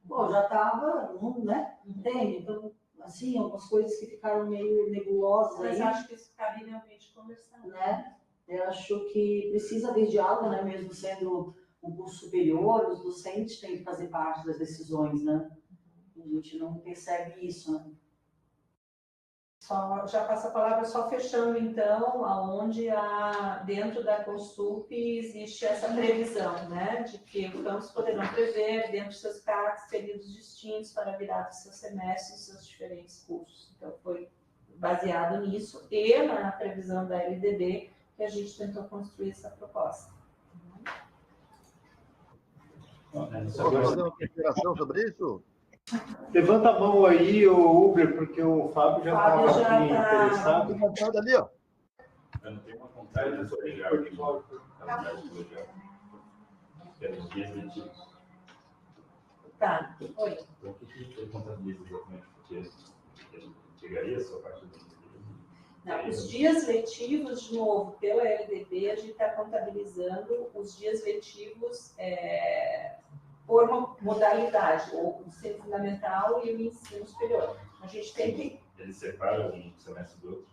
Speaker 5: já estava, né? Entende? Então, assim, algumas coisas que ficaram meio nebulosas.
Speaker 3: Mas
Speaker 5: aí,
Speaker 3: acho que isso cabe realmente conversar.
Speaker 5: Né? Eu acho que precisa haver diálogo, né? Mesmo sendo um curso superior, os docentes têm que fazer parte das decisões, né? A gente não percebe isso, né?
Speaker 3: Já passo a palavra só fechando, então, aonde dentro da Constup existe essa previsão, né, de que os campos poderão prever, dentro de seus CACs, períodos distintos para virar do seu semestre e seus diferentes cursos. Então, foi baseado nisso e na previsão da LDB que a gente tentou construir essa proposta.
Speaker 2: Posso fazer uma consideração sobre isso?
Speaker 1: Levanta a mão aí, o Uber, porque o Fábio já estava interessado.
Speaker 2: Levantado ali, ó.
Speaker 8: Eu não tenho uma contagem colegial aqui no calendário colegial. Que é dos dias letivos.
Speaker 3: Tá. Oi.
Speaker 8: Então, o que contabiliza exatamente? Porque chegaria só a partir do
Speaker 3: Não, os dias letivos, de novo, pela LDB, a gente está contabilizando os dias letivos por modalidade, o ensino fundamental e o ensino superior. A gente tem que...
Speaker 8: Eles separam um semestre do outro?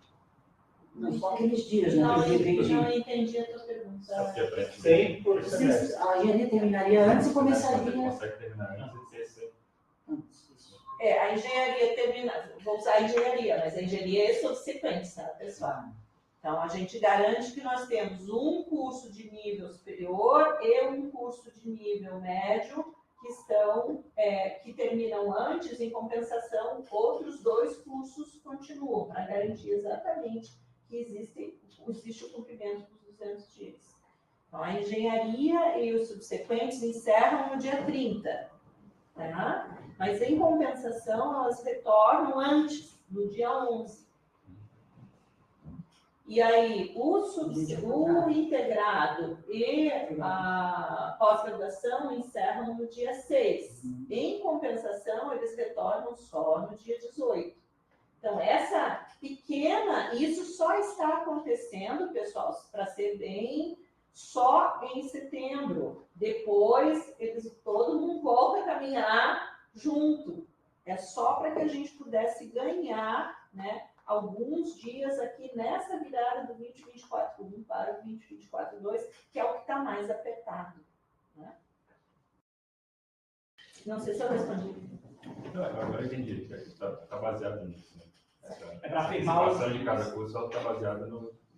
Speaker 5: Não, só aqueles dias, né?
Speaker 3: Não entendi a tua pergunta.
Speaker 8: Só que é
Speaker 1: 100 por semestre.
Speaker 5: A engenharia terminaria antes e começaria...
Speaker 8: Você consegue terminar antes de ser
Speaker 3: a engenharia termina... Vou usar a engenharia, mas a engenharia é subsequente, tá, pessoal? Então, a gente garante que nós temos um curso de nível superior e um curso de nível médio que terminam antes, em compensação, outros 2 cursos continuam, para garantir exatamente que existe o cumprimento dos 200 dias. Então, a engenharia e os subsequentes encerram no dia 30, tá? Mas, em compensação, elas retornam antes, no dia 11. E aí, o integrado e a pós-graduação encerram no dia 6. Em compensação, eles retornam só no dia 18. Então, essa pequena, isso só está acontecendo, pessoal, para ser bem, só em setembro. Depois, todo mundo volta a caminhar junto. É só para que a gente pudesse ganhar, né, alguns dias aqui nessa virada do 2024-1 para o 2024-2, que é o que está mais apertado. Né? Não sei se eu respondi.
Speaker 8: Não, agora eu entendi. Está baseado nisso. Né?
Speaker 6: É para afirmar
Speaker 8: a participação de cada curso está baseada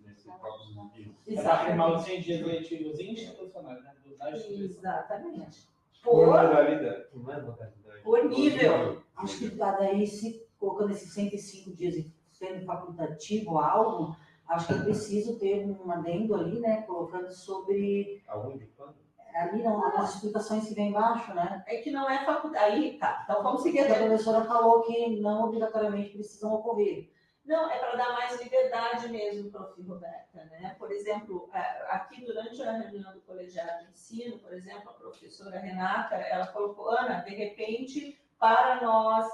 Speaker 8: nesse cálculo de dias.
Speaker 6: É para afirmar os 100 dias letivos institucionais, né? Da instituição.
Speaker 3: Exatamente.
Speaker 1: Por modalidade. Não é modalidade.
Speaker 3: Por nível.
Speaker 5: Acho que daí, se colocando esses 105 dias e sendo facultativo algo, acho que é preciso ter um adendo ali, né? Colocando sobre.
Speaker 1: Algum de quando?
Speaker 5: Ali nas explicações que vem embaixo, né?
Speaker 3: É que não é faculdade. Aí, tá. Então vamos seguir.
Speaker 5: A professora falou que não obrigatoriamente precisam ocorrer.
Speaker 3: Não, é para dar mais liberdade mesmo, prof. Roberta, né? Por exemplo, aqui durante a reunião do colegiado de ensino, por exemplo, a professora Renata, ela colocou, Ana, de repente, para nós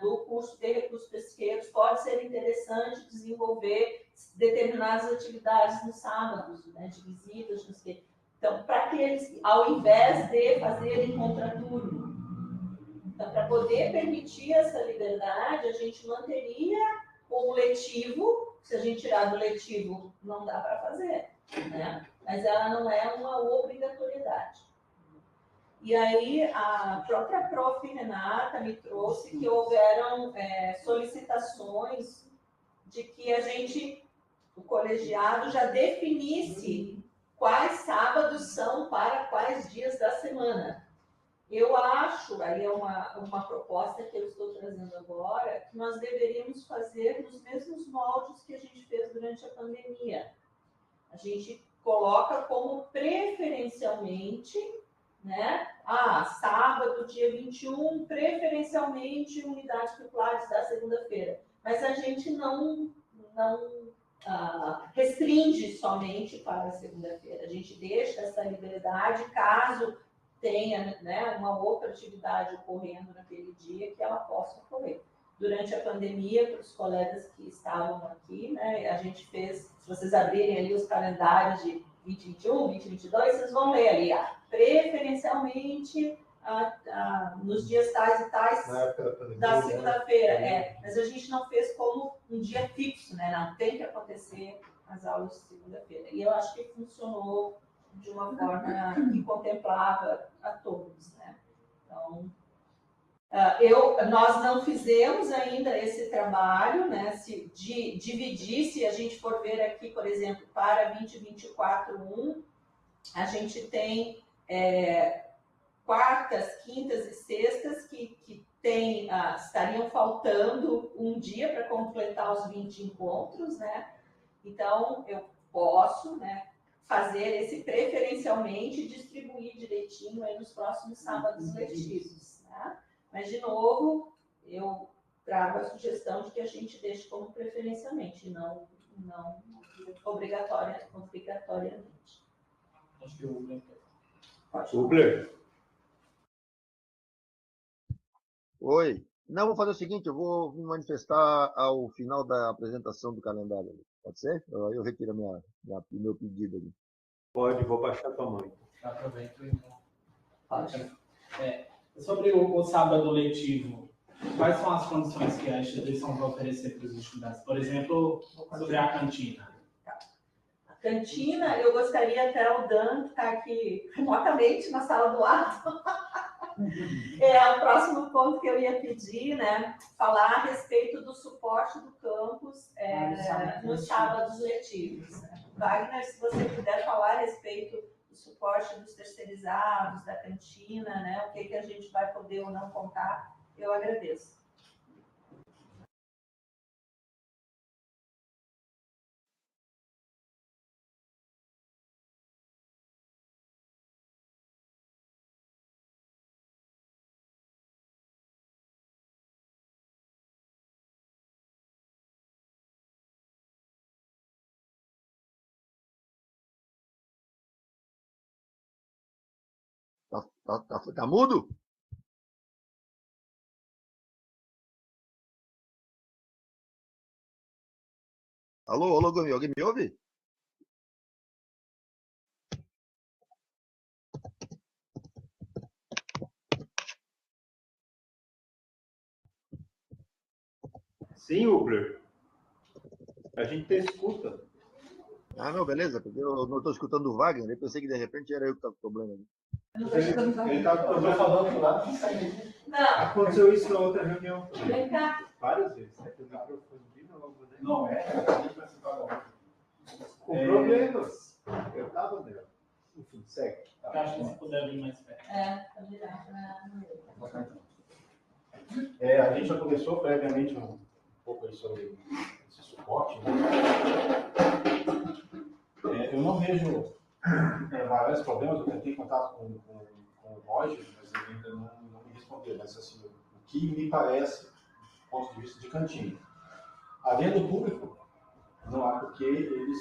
Speaker 3: do curso de recursos pesqueiros, pode ser interessante desenvolver determinadas atividades nos sábados, né? De visitas, não sei. Então, para que eles, ao invés de fazerem contraturno, então, para poder permitir essa liberdade, a gente manteria o letivo, se a gente tirar do letivo, não dá para fazer, né? Mas ela não é uma obrigatoriedade. E aí, a própria prof. Renata me trouxe que houveram solicitações de que a gente, o colegiado, já definisse quais sábados são para quais dias da semana. Eu acho, aí é uma proposta que eu estou trazendo agora, que nós deveríamos fazer nos mesmos moldes que a gente fez durante a pandemia. A gente coloca como preferencialmente, né? Sábado, dia 21, preferencialmente unidades curriculares da segunda-feira. Mas a gente não restringe somente para a segunda-feira. A gente deixa essa liberdade caso tenha, né, uma outra atividade ocorrendo naquele dia que ela possa ocorrer. Durante a pandemia, para os colegas que estavam aqui, né, a gente fez, se vocês abrirem ali os calendários de 2021, 2022, vocês vão ler ali, preferencialmente nos dias tais e tais da segunda-feira. Mas a gente não fez como um dia fixo, né? Não tem que acontecer as aulas de segunda-feira. E eu acho que funcionou de uma forma que contemplava a todos, né? Então, nós não fizemos ainda esse trabalho, né? De dividir, se a gente for ver aqui, por exemplo, para 2024-1, a gente tem quartas, quintas e sextas que estariam faltando um dia para completar os 20 encontros, né? Então, eu posso, né, fazer esse preferencialmente e distribuir direitinho aí nos próximos sábados letivos, né? Mas, de novo, eu trago a sugestão de que a gente deixe como preferencialmente, não obrigatoriamente.
Speaker 6: Acho que o Uber.
Speaker 1: Ubler.
Speaker 2: Oi. Não, vou fazer o seguinte, eu vou me manifestar ao final da apresentação do calendário. Pode ser? Eu retiro meu pedido ali.
Speaker 1: Pode, vou baixar tua mão.
Speaker 6: Aproveito então. Sobre o sábado letivo, quais são as condições que a instituição vai oferecer para os estudantes? Por exemplo, sobre a cantina.
Speaker 3: A cantina, eu gostaria até o Dan, que está aqui remotamente na sala do lado. O próximo ponto que eu ia pedir, né? Falar a respeito do suporte do campus nos sábados letivos. Né? Wagner, se você puder falar a respeito do suporte dos terceirizados, da cantina, né? O que a gente vai poder ou não contar, eu agradeço.
Speaker 2: Tá mudo? Alô, alguém me ouve?
Speaker 1: Sim, Ubler. A gente te escuta.
Speaker 2: Ah, não, beleza, porque eu não estou escutando o Wagner, eu pensei que de repente era eu que estava com problema.
Speaker 1: Ele estava falando lá.
Speaker 3: Não,
Speaker 1: Aconteceu isso na outra reunião.
Speaker 3: vem cá.
Speaker 1: Várias vezes. Né? O microfone de novo, né?
Speaker 8: Não é?
Speaker 1: Com problemas. Eu estava nela. Enfim, segue.
Speaker 6: Eu acho que se puder vir mais perto.
Speaker 3: Tá virado.
Speaker 8: A gente já conversou previamente um pouco aí sobre esse suporte. Né? Eu não vejo maiores problemas. Eu tentei contato com o Roger, mas ele ainda não me respondeu. Mas assim, o que me parece, do ponto de vista de cantina, havendo público, não há por que eles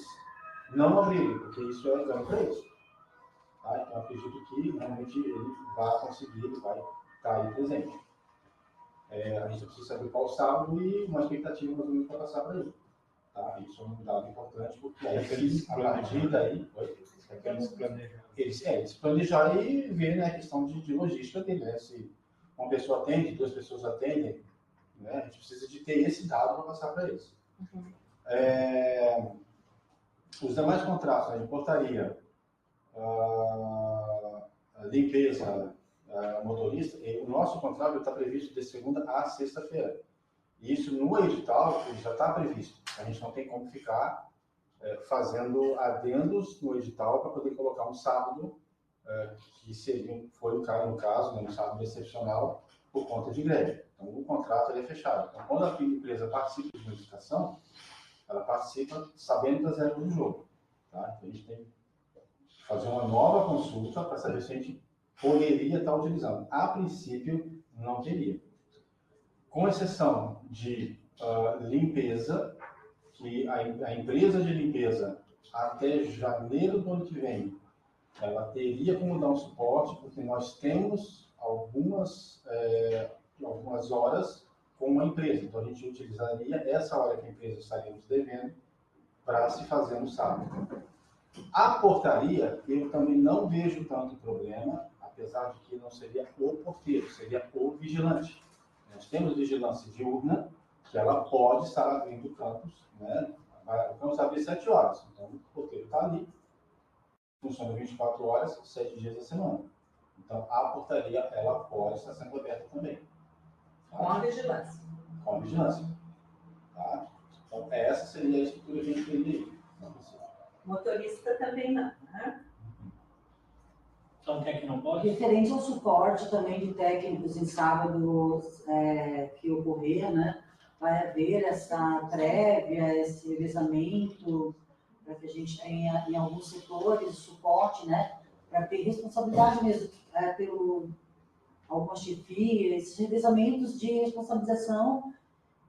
Speaker 8: não abrirem, porque isso é dano para eles. Tá? Então, eu acredito que realmente ele vai conseguir, ele vai estar aí presente. A gente precisa saber qual o sábado e uma expectativa mais ou menos para passar para ele. Tá? Isso é um dado importante, porque aí eles, a partir daí, eles planejarem e ver, né, a questão de logística dele, né? Se uma pessoa atende, 2 pessoas atendem, né? A gente precisa de ter esse dado para passar para eles. Os demais contratos, né, de portaria, limpeza, motorista, o nosso contrato está previsto de segunda a sexta-feira. Isso no edital já está previsto. A gente não tem como ficar fazendo adendos no edital para poder colocar um sábado, que foi no caso, né, um sábado excepcional por conta de greve. Então, o contrato ele é fechado. Então, quando a empresa participa de licitação, ela participa sabendo das regras do jogo. Tá? Então, a gente tem que fazer uma nova consulta para saber se a gente poderia estar utilizando. A princípio, não teria. Com exceção de limpeza, que a empresa de limpeza, até janeiro do ano que vem, ela teria como dar um suporte, porque nós temos algumas horas com a empresa. Então, a gente utilizaria essa hora que a empresa estaria nos devendo para se fazer no sábado. A portaria, eu também não vejo tanto problema, apesar de que não seria o porteiro, seria o vigilante. Nós temos vigilância diurna, que ela pode estar abrindo o campus, né? O campus abre 7 horas, então o porteiro está ali, funciona 24 horas, 7 dias da semana. Então, a portaria, ela pode estar sendo aberta também. Tá?
Speaker 3: Com a vigilância.
Speaker 8: Com a vigilância. Tá? Então, essa seria a estrutura que a gente teria aí.
Speaker 3: Motorista também não, né?
Speaker 6: Então, quer que não pode?
Speaker 5: Referente ao suporte também de técnicos em sábados que ocorrer, né? Vai haver essa prévia, esse revezamento, para que a gente tenha em alguns setores suporte, né? Para ter responsabilidade mesmo pelo algumas chefias, esses revezamentos de responsabilização.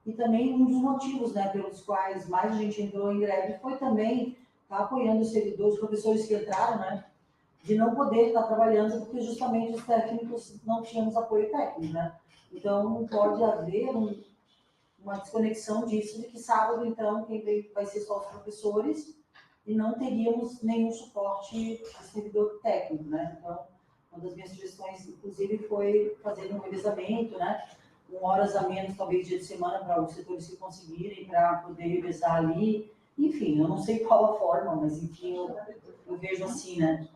Speaker 5: E também um dos motivos, né, pelos quais mais a gente entrou em greve foi também estar apoiando os servidores, os professores que entraram, né? De não poder estar trabalhando, porque justamente os técnicos não tínhamos apoio técnico, né? Então, pode haver uma desconexão disso, de que sábado, então, quem vai ser só os professores e não teríamos nenhum suporte de servidor técnico, né? Então, uma das minhas sugestões, inclusive, foi fazer um revezamento, né? Com horas a menos, talvez, dia de semana, para os setores que conseguirem, para poder revezar ali. Enfim, eu não sei qual a forma, mas, enfim, eu vejo assim, né?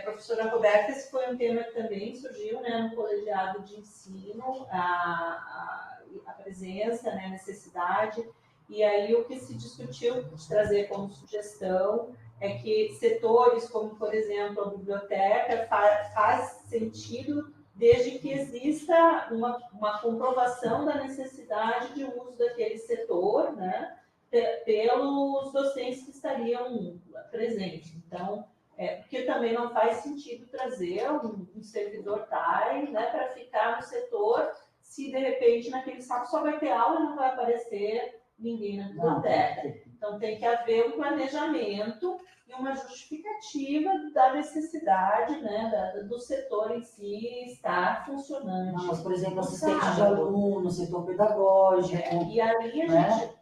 Speaker 3: Professora Roberta, esse foi um tema que também surgiu, né, no colegiado de ensino, a presença, né, a necessidade, e aí o que se discutiu de trazer como sugestão é que setores como, por exemplo, a biblioteca faz sentido desde que exista uma comprovação da necessidade de uso daquele setor, né, pelos docentes que estariam presentes. Então, porque também não faz sentido trazer um servidor TAI, né, para ficar no setor, se de repente naquele sábado só vai ter aula e não vai aparecer ninguém na biblioteca. Então, tem que haver um planejamento e uma justificativa da necessidade, né, do setor em si estar funcionando.
Speaker 5: Mas, por exemplo, assistente de aluno, setor pedagógico.
Speaker 3: E ali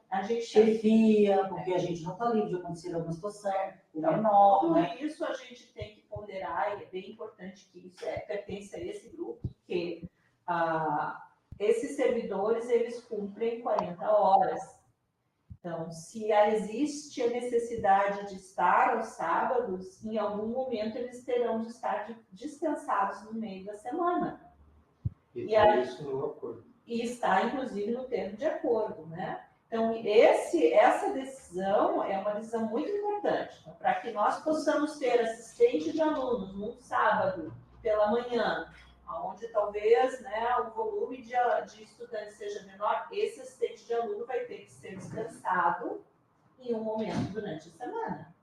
Speaker 3: a gente
Speaker 5: chefia, porque a gente não está livre de acontecer alguma situação, o menor,
Speaker 3: tudo
Speaker 5: né?
Speaker 3: isso a gente tem que ponderar, e é bem importante que isso pertence a esse grupo, porque esses servidores, eles cumprem 40 horas. Então, se existe a necessidade de estar aos sábados, em algum momento eles terão de estar descansados no meio da semana.
Speaker 1: E isso no acordo.
Speaker 3: E está, inclusive, no termo de acordo, né? Então, essa decisão é uma decisão muito importante. Então, para que nós possamos ter assistente de alunos num sábado pela manhã, onde talvez, né, o volume de estudantes seja menor, esse assistente de aluno vai ter que ser descansado em um momento durante a semana.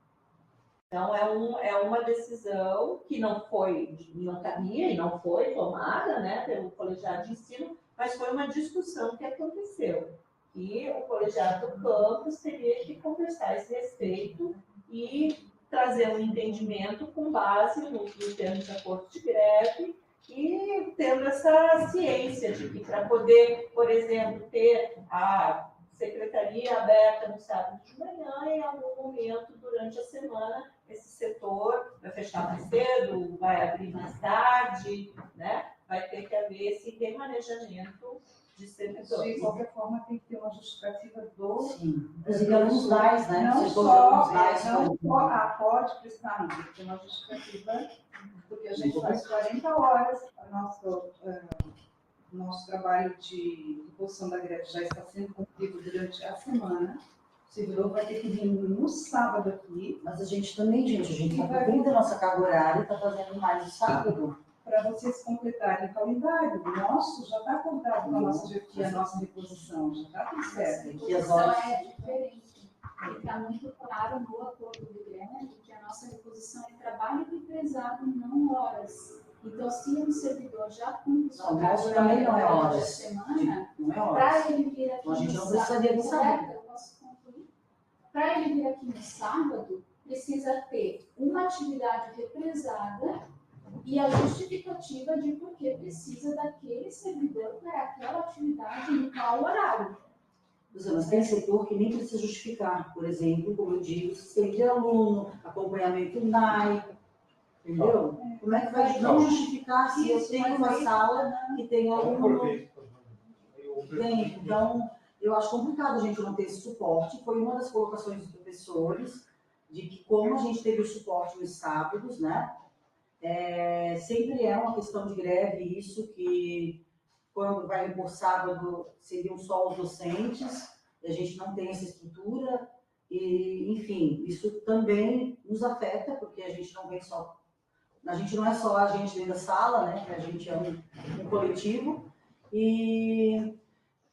Speaker 3: Então, é uma decisão que não foi e não foi tomada, né, pelo colegiado de ensino, mas foi uma discussão que aconteceu. E o colegiado do campus teria que conversar a esse respeito e trazer um entendimento com base no termo de acordo de greve, e tendo essa ciência de que para poder, por exemplo, ter a secretaria aberta no sábado de manhã, em algum momento durante a semana, esse setor vai fechar mais cedo, vai abrir mais tarde, né? Vai ter que haver esse remanejamento de servidores.
Speaker 4: De qualquer forma, tem que ter uma justificativa do...
Speaker 5: Sim, inclusive alunos DAIS, né?
Speaker 4: Não só pode prestar, tem que ter uma justificativa, porque a gente faz 40 horas, nosso trabalho de imposição da greve já está sendo cumprido durante a semana. O servidor vai ter que vir no sábado aqui.
Speaker 5: Mas a gente também, gente, a gente está cumprindo a nossa carga horária e está fazendo mais no sábado.
Speaker 4: Para vocês completarem o calendário. O nosso já está acordado com a nossa chefia, a nossa reposição, já está tudo certo.
Speaker 5: E as horas...
Speaker 7: é diferente. Está muito claro no acordo de greve que a nossa reposição é trabalho represado, não horas. Então, se um servidor já cumpre sua carga horária durante a semana, para ele vir aqui
Speaker 5: a gente
Speaker 7: no
Speaker 5: não precisaria do sábado.
Speaker 7: eu posso concluir? Para ele vir aqui no sábado, precisa ter uma atividade represada e a justificativa de por que precisa daquele servidor para aquela atividade em qual horário.
Speaker 5: Mas tem setor que nem precisa justificar. Por exemplo, como eu digo, sistema de aluno, acompanhamento NAI, entendeu? Como é que vai não justificar se eu tenho uma sala que tem aluno? Entende? Então, eu acho complicado a gente não ter esse suporte. Foi uma das colocações dos professores, de que como a gente teve o suporte nos sábados, né? Sempre é uma questão de greve isso, que quando vai por sábado seriam só os docentes, e a gente não tem essa estrutura, e, enfim, isso também nos afeta, porque a gente não vem só... A gente não é só a gente dentro da sala, né? A gente é um coletivo, e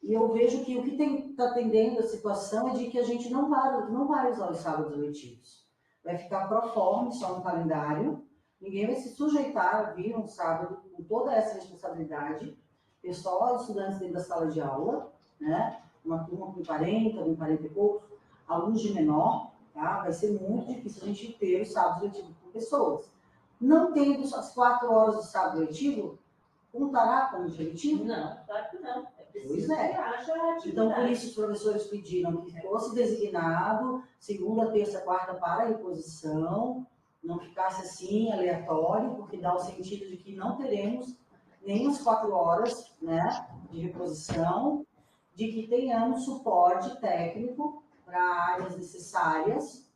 Speaker 5: eu vejo que o que está tendendo a situação é de que a gente não vai usar os sábados letivos. Vai ficar proforme só no calendário. Ninguém vai se sujeitar a vir um sábado com toda essa responsabilidade. Ter só estudantes dentro da sala de aula, né? Uma turma com 40 e poucos, alunos de menor, tá? Vai ser muito difícil a gente ter os sábados letivos com pessoas. Não tendo as 4 horas do sábado letivo, contará como dia letivo?
Speaker 3: Não, claro que não.
Speaker 5: Pois é. Então, por isso, os professores pediram que fosse designado segunda, terça, quarta para a reposição, não ficasse assim, aleatório, porque dá o sentido de que não teremos nem as 4 horas, né, de reposição, de que tenhamos suporte técnico para áreas necessárias,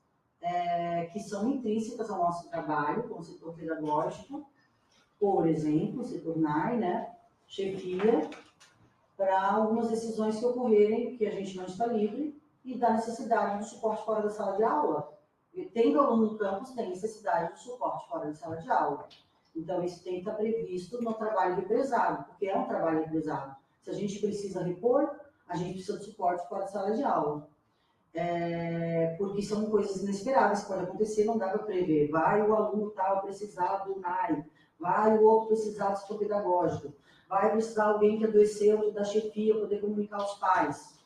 Speaker 5: que são intrínsecas ao nosso trabalho, como o setor pedagógico, por exemplo, o setor NAI, né, chefia, para algumas decisões que ocorrerem, que a gente não está livre, e da necessidade do suporte fora da sala de aula. E tendo aluno no campus, tem necessidade do suporte fora da sala de aula. Então, isso tem que estar previsto no trabalho represado, porque é um trabalho represado. Se a gente precisa repor, a gente precisa de suporte fora da sala de aula. Porque são coisas inesperadas que podem acontecer, não dá para prever. Vai o aluno tal precisar do NAI, vai o outro precisar do setor pedagógico, vai precisar alguém que adoeceu da chefia poder comunicar aos pais.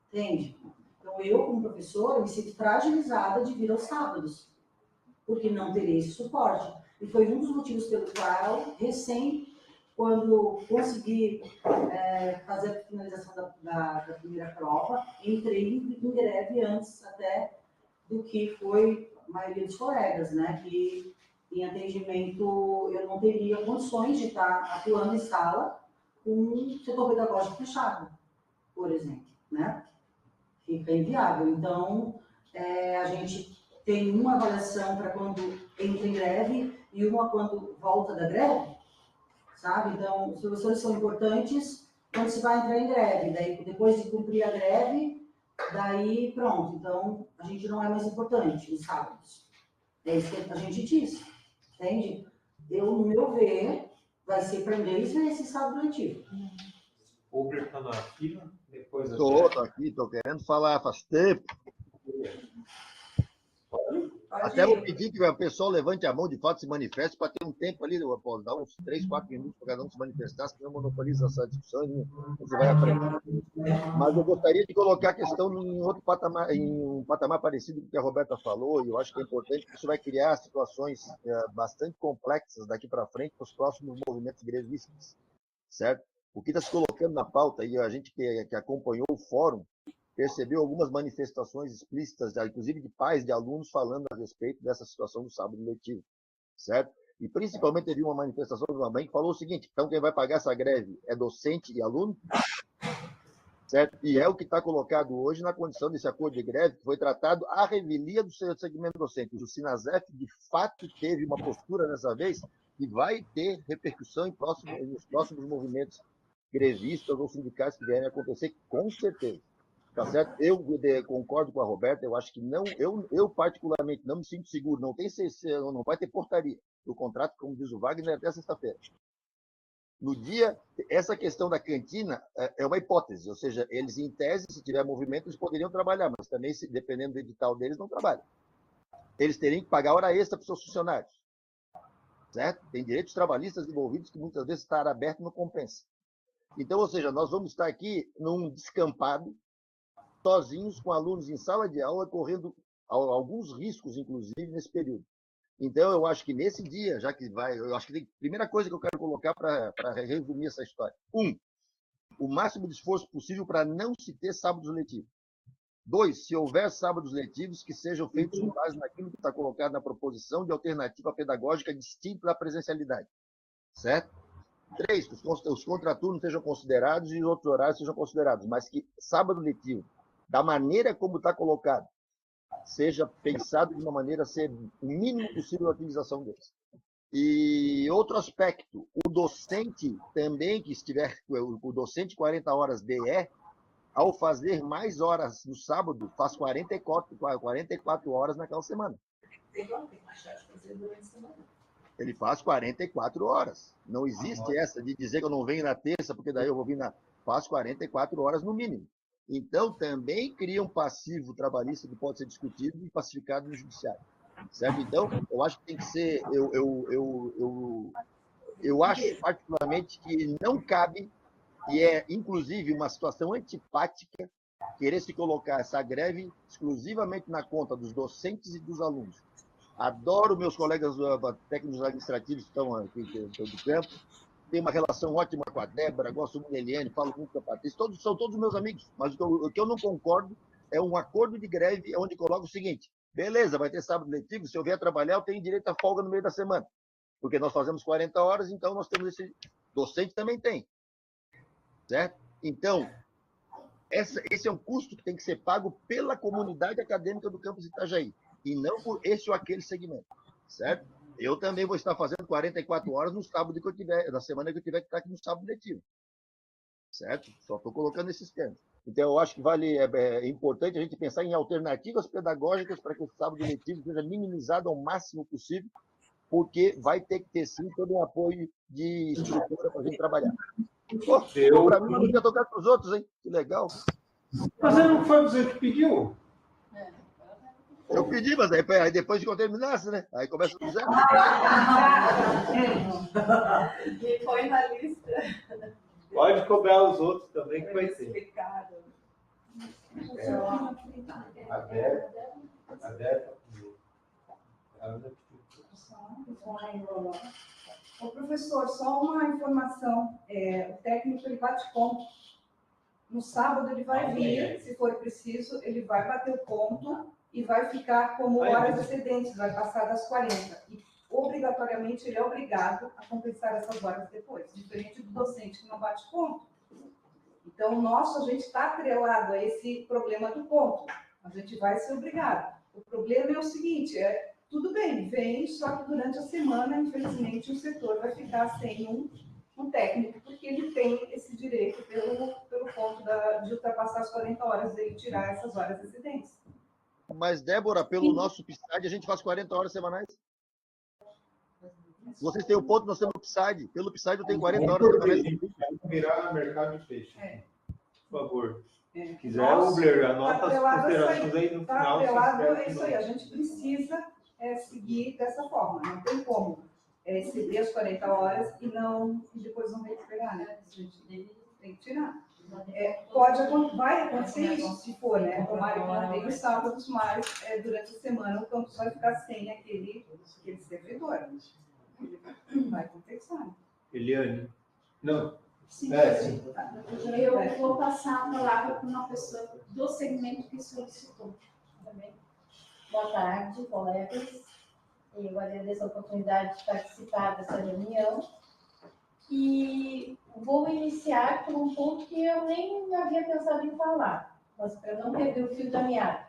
Speaker 5: Entende? Então, Então, eu, como professora, me sinto fragilizada de vir aos sábados, porque não terei esse suporte. E foi um dos motivos pelo qual, quando consegui fazer a finalização da primeira prova, entrei em greve antes até do que foi a maioria dos colegas, né? Que em atendimento eu não teria condições de estar atuando em sala com um setor pedagógico fechado, por exemplo, né? Fica inviável. Então, a gente tem uma avaliação para quando entra em greve e uma quando volta da greve, sabe? Então, os professores são importantes quando se vai entrar em greve. Daí, depois de cumprir a greve, daí pronto. Então, a gente não é mais importante nos sábados. É isso que a gente diz, entende? No meu ver, vai ser para eles esse sábado letivo.
Speaker 1: O Uber está na fila, depois a
Speaker 2: Tô aqui, tô querendo falar faz tempo. Até vou pedir que o pessoal levante a mão, de fato, se manifeste, para ter um tempo ali, dar uns 3, 4 minutos para cada um se manifestar, senão monopoliza essa discussão e você vai aprender. Mas eu gostaria de colocar a questão em outro patamar, em um patamar parecido com o que a Roberta falou, e eu acho que é importante, porque isso vai criar situações bastante complexas daqui para frente para os próximos movimentos grevistas, certo? O que está se colocando na pauta, e a gente que acompanhou o fórum, percebeu algumas manifestações explícitas, inclusive de pais de alunos, falando a respeito dessa situação do sábado letivo, certo? E principalmente teve uma manifestação de uma mãe que falou o seguinte: então quem vai pagar essa greve é docente e aluno, certo? E é o que está colocado hoje na condição desse acordo de greve, que foi tratado à revelia do seu segmento docente. O Sinasef, de fato, teve uma postura dessa vez que vai ter repercussão nos próximos movimentos grevistas ou sindicais que vierem a acontecer, com certeza. Tá certo? Eu concordo com a Roberta, eu acho que não, eu particularmente não me sinto seguro, não vai ter portaria do contrato, como diz o Wagner, até sexta-feira. No dia, essa questão da cantina é uma hipótese, ou seja, eles, em tese, se tiver movimento, eles poderiam trabalhar, mas também, dependendo do edital deles, não trabalham. Eles teriam que pagar hora extra para os seus funcionários, certo? Tem direitos trabalhistas envolvidos que muitas vezes estar aberto não compensa. Então, ou seja, nós vamos estar aqui num descampado, sozinhos, com alunos em sala de aula, correndo alguns riscos, inclusive, nesse período. Então, eu acho que nesse dia, já que vai, eu acho que a primeira coisa que eu quero colocar para resumir essa história. 1, o máximo de esforço possível para não se ter sábados letivos. 2, se houver sábados letivos, que sejam feitos com base naquilo que está colocado na proposição de alternativa pedagógica distinta da presencialidade. Certo? 3, que os contraturnos sejam considerados e os outros horários sejam considerados, mas que sábado letivo, da maneira como está colocado, seja pensado de uma maneira a ser o mínimo possível a utilização deles. E outro aspecto, o docente também, que estiver, o docente 40 horas DE, ao fazer mais horas no sábado, faz 44 horas naquela semana. Ele faz 44 horas. Não existe essa de dizer que eu não venho na terça, porque daí eu vou vir na... Faz 44 horas no mínimo. Então, também cria um passivo trabalhista que pode ser discutido e pacificado no judiciário. Certo? Então, eu acho que tem que ser... Eu acho, particularmente, que não cabe, e é, inclusive, uma situação antipática, querer se colocar essa greve exclusivamente na conta dos docentes e dos alunos. Adoro meus colegas técnicos administrativos que estão aqui do campo. Tenho uma relação ótima com a Débora, gosto muito da Eliane, falo muito com a Patrícia. São todos meus amigos. Mas o que eu não concordo é um acordo de greve onde coloca o seguinte: beleza, vai ter sábado letivo, se eu vier trabalhar, eu tenho direito a folga no meio da semana. Porque nós fazemos 40 horas, então nós temos esse... Docente também tem. Certo? Então, esse é um custo que tem que ser pago pela comunidade acadêmica do campus Itajaí. E não por esse ou aquele segmento, certo? Eu também vou estar fazendo 44 horas no sábado que eu tiver, na semana que eu tiver que estar aqui no sábado letivo, certo? Só estou colocando esses termos. Então, eu acho que é importante a gente pensar em alternativas pedagógicas para que o sábado letivo seja minimizado ao máximo possível, porque vai ter que ter, sim, todo um apoio de estrutura para a gente trabalhar. Para mim, não podia tocar para os outros, hein? Que legal.
Speaker 1: Mas você não foi você que pediu?
Speaker 2: Eu pedi, mas aí depois que eu terminasse, né? Aí começa do zero.
Speaker 3: E foi na lista.
Speaker 1: Pode cobrar os outros também, que vai ser.
Speaker 3: Explicado.
Speaker 1: A Débora.
Speaker 4: Ô, professor, só uma informação. O técnico ele bate ponto. No sábado ele vai vir, se for preciso, ele vai bater o ponto e vai ficar como horas excedentes, vai passar das 40. E obrigatoriamente ele é obrigado a compensar essas horas depois, diferente do docente que não bate ponto. Então, a gente está atrelado a esse problema do ponto. A gente vai ser obrigado. O problema é o seguinte, tudo bem, vem, só que durante a semana, infelizmente, o setor vai ficar sem um técnico, porque ele tem esse direito pelo ponto de ultrapassar as 40 horas e tirar essas horas excedentes.
Speaker 2: Mas, Débora, pelo nosso PSAD, a gente faz 40 horas semanais. Vocês têm o ponto, nós temos o PSAD. Pelo PSAD eu tenho 40 horas semanais.
Speaker 1: Virar mercado de peixe. Por favor.
Speaker 4: Se
Speaker 1: quiser, Ubler, anota as considerações aí no final.
Speaker 4: É isso aí, a gente precisa seguir dessa forma. Não tem como exceder as 40 horas e depois não recuperar, né? A gente tem que tirar. Vai acontecer isso, se for, né? Tomara que não tenha os sábados, mas durante a semana o campus vai ficar sem aquele servidor. Vai compensar.
Speaker 1: Eliane? Não.
Speaker 7: Sim. Eu vou passar a palavra para uma pessoa do segmento que solicitou. Também.
Speaker 9: Boa tarde, colegas. Eu agradeço a oportunidade de participar dessa reunião. E vou iniciar por um ponto que eu nem havia pensado em falar, mas para não perder o fio da meada.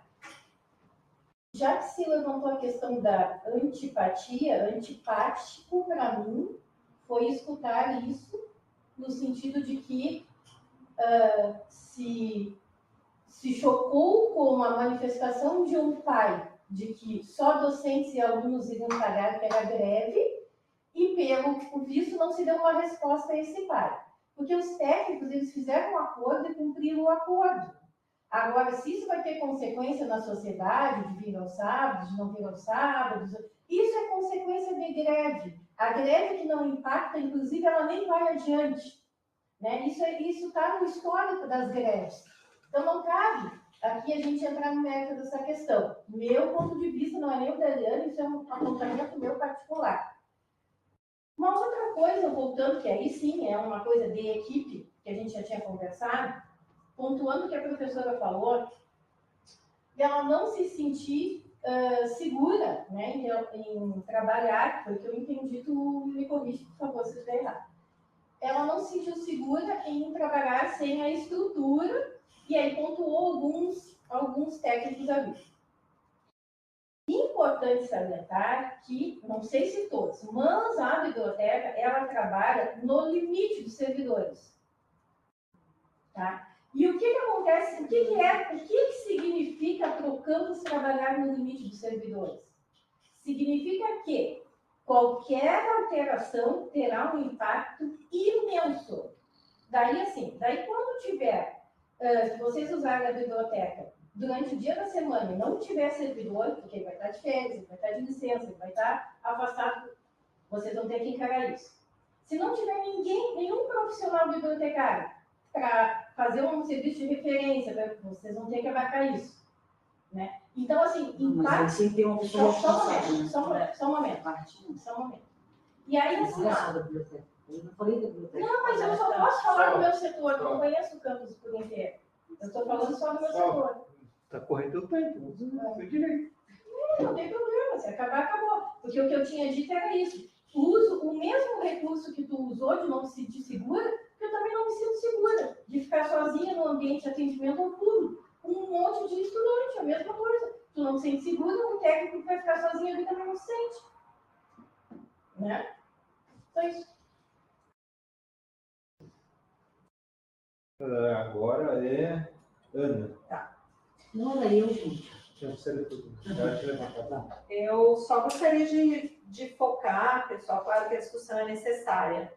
Speaker 9: Já que se levantou a questão da antipatia, antipático para mim foi escutar isso, no sentido de que se chocou com a manifestação de um pai de que só docentes e alunos iriam pagar pela greve, e pelo visto não se deu uma resposta a esse pai. Porque os técnicos, eles fizeram um acordo e cumpriram o acordo. Agora, se isso vai ter consequência na sociedade, de vir aos sábados, de não vir aos sábados, isso é consequência de greve. A greve que não impacta, inclusive, ela nem vai adiante. Né? Isso está no histórico das greves. Então, não cabe aqui a gente entrar no mérito dessa questão. Meu ponto de vista não é nem o da Eliane, isso é um apontamento meu particular. Uma outra coisa, voltando, que aí sim é uma coisa de equipe, que a gente já tinha conversado, pontuando o que a professora falou, de ela não se sentir segura, né, em trabalhar, foi o que eu entendi, tu me corrige, por favor, se estiver errado. Ela não se sentiu segura em trabalhar sem a estrutura, e aí pontuou alguns técnicos ali. Importante salientar que, não sei se todos, mas a biblioteca, ela trabalha no limite dos servidores. Tá? E o que acontece, o que significa para o campus trabalhar no limite dos servidores? Significa que qualquer alteração terá um impacto imenso. Daí quando tiver, se vocês usarem a biblioteca durante o dia da semana e não tiver servidor, porque ele vai estar de férias, ele vai estar de licença, ele vai estar afastado, vocês vão ter que encarar isso. Se não tiver nenhum profissional bibliotecário para fazer um serviço de referência, vocês vão ter que abarcar isso. Né? Então, assim,
Speaker 5: mas sem ter uma pessoa responsável.
Speaker 9: Só um momento. E aí, assim,
Speaker 5: eu não falei da biblioteca.
Speaker 9: Não, mas eu só posso falar do meu setor, eu não conheço o campus por inteiro. Eu estou falando só do meu setor.
Speaker 1: Está correndo o tempo, foi direito.
Speaker 9: Não tem problema, se acabar, acabou. Porque o que eu tinha dito era isso. Uso o mesmo recurso que tu usou de não se sentir segura, que eu também não me sinto segura de ficar sozinha no ambiente de atendimento ao público. Um monte de estudante, a mesma coisa. Tu não se sente segura, um técnico que vai ficar sozinho ali também não se sente. Né? Então é isso.
Speaker 1: Agora é Ana.
Speaker 5: Tá. Não era eu, gente.
Speaker 3: Eu só gostaria de focar, pessoal, claro que a discussão é necessária,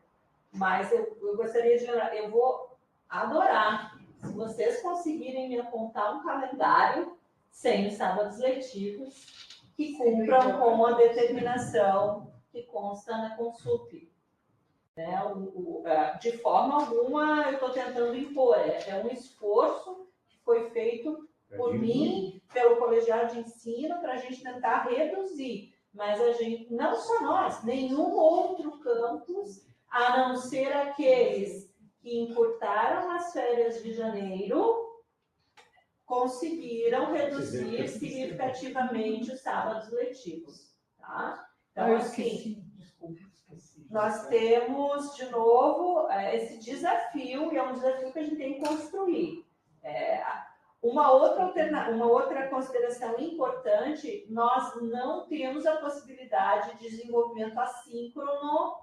Speaker 3: mas eu gostaria eu vou adorar se vocês conseguirem me apontar um calendário sem os sábados letivos que cumpram com a determinação que consta na Consup. Né? De forma alguma eu estou tentando impor, é um esforço que foi foi feito por mim, pelo colegiado de ensino, para a gente tentar reduzir. Mas a gente, não só nós, nenhum outro campus, a não ser aqueles que encurtaram as férias de janeiro, conseguiram reduzir significativamente os sábados letivos. Tá? Então, assim, nós temos, de novo, esse desafio, e é um desafio que a gente tem que construir. Uma outra consideração importante, nós não temos a possibilidade de desenvolvimento assíncrono,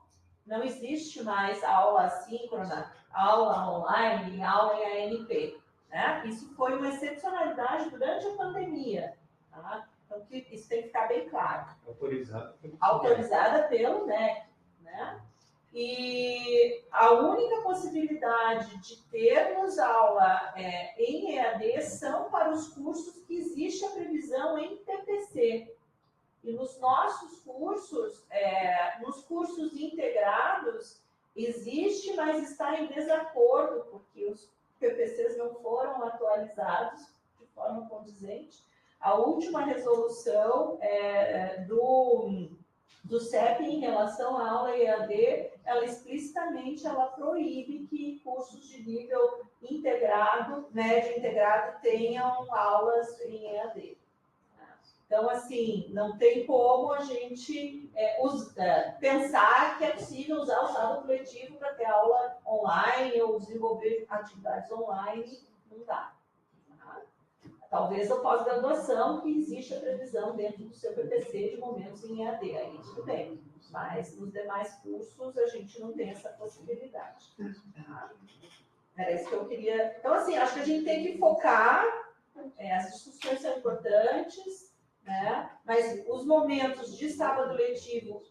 Speaker 3: não existe mais aula assíncrona, aula online, aula em ANP. Né? Isso foi uma excepcionalidade durante a pandemia. Tá? Então, isso tem que ficar bem claro. Autorizada pelo MEC. Né? E a única possibilidade de termos aula em EAD são para os cursos que existe a previsão em TPC. E nos nossos cursos, nos cursos integrados, existe, mas está em desacordo, porque os PPCs não foram atualizados de forma condizente. A última resolução do CEP em relação à aula EAD, ela explicitamente proíbe que cursos de nível integrado, médio integrado, tenham aulas em EAD. Então, assim, não tem como a gente pensar que é possível usar o sábado letivo para ter aula online ou desenvolver atividades online, não dá. Tá? Talvez a pós-graduação, que existe a previsão dentro do seu PPC de momentos em EAD, aí tudo bem. Mas nos demais cursos a gente não tem essa possibilidade. Tá? Era isso que eu queria... Então, assim, acho que a gente tem que focar, as discussões são importantes, né? Mas os momentos de sábado letivo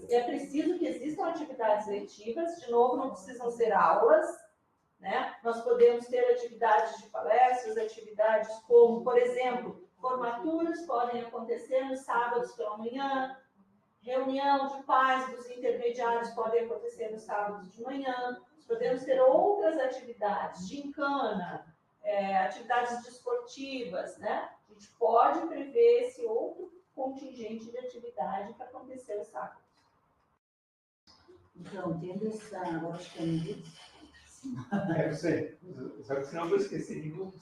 Speaker 3: é preciso que existam atividades letivas, de novo, não precisam ser aulas, né? Nós podemos ter atividades de palestras, atividades como, por exemplo, formaturas podem acontecer nos sábados pela manhã, reunião de pais dos intermediários podem acontecer nos sábados de manhã, podemos ter outras atividades, gincana, atividades desportivas, né? A gente pode prever esse outro contingente de atividade para acontecer os sábados.
Speaker 5: Então, tendo essa... Agora acho que é medida.
Speaker 1: Você. Só que senão eu vou esquecer de novo.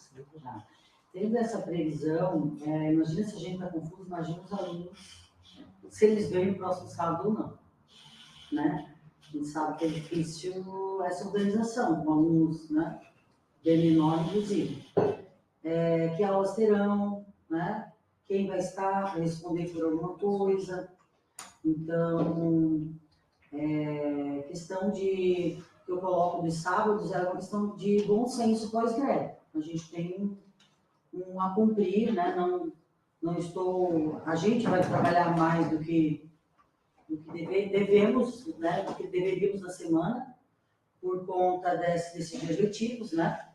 Speaker 5: Tá. Tendo essa previsão, imagina se a gente está confuso, imagina os alunos, se eles veem o próximo sábado ou não. Né? A gente sabe que é difícil essa organização, com alunos, né? Bem menor, inclusive. Que aulas terão, né? Quem vai estar para responder por alguma coisa. Então, questão que eu coloco de sábados é uma questão de bom senso pós-greve. A gente tem a cumprir, né? A gente vai trabalhar mais do que devemos, né? Do que deveríamos na semana, por conta desses dias letivos, né?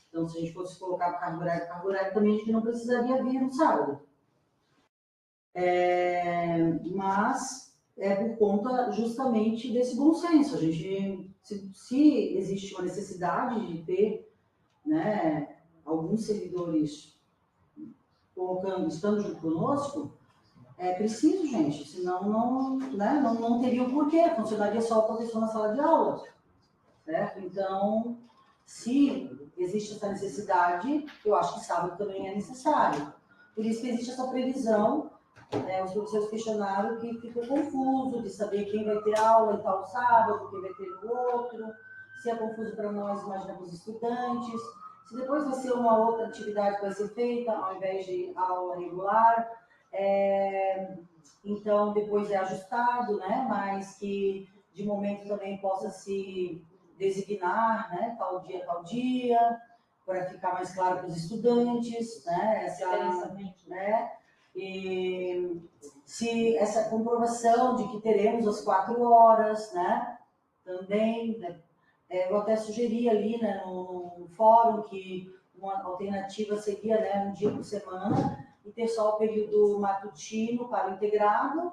Speaker 5: Então, se a gente fosse colocar cargo horário também, a gente não precisaria vir no sábado. Mas é por conta justamente desse bom senso. A gente, se existe uma necessidade de ter, né, alguns servidores estando junto conosco, é preciso, gente, senão não teria o porquê, funcionaria só a professor na sala de aula, certo? Então, se existe essa necessidade, eu acho que sábado também é necessário. Por isso que existe essa previsão, os professores questionaram que ficou confuso de saber quem vai ter aula em tal sábado, quem vai ter no outro, se é confuso para nós, imagina para os estudantes, se depois vai ser uma outra atividade que vai ser feita, ao invés de aula regular, então depois é ajustado, né? Mas que de momento também possa se designar, né? Tal dia, para ficar mais claro para os estudantes, né? Né? E se essa comprovação de que teremos as 4 horas, né? Também, né? Eu até sugeri ali, né, no fórum, que uma alternativa seria, né, um dia por semana e ter só o período matutino para o integrado,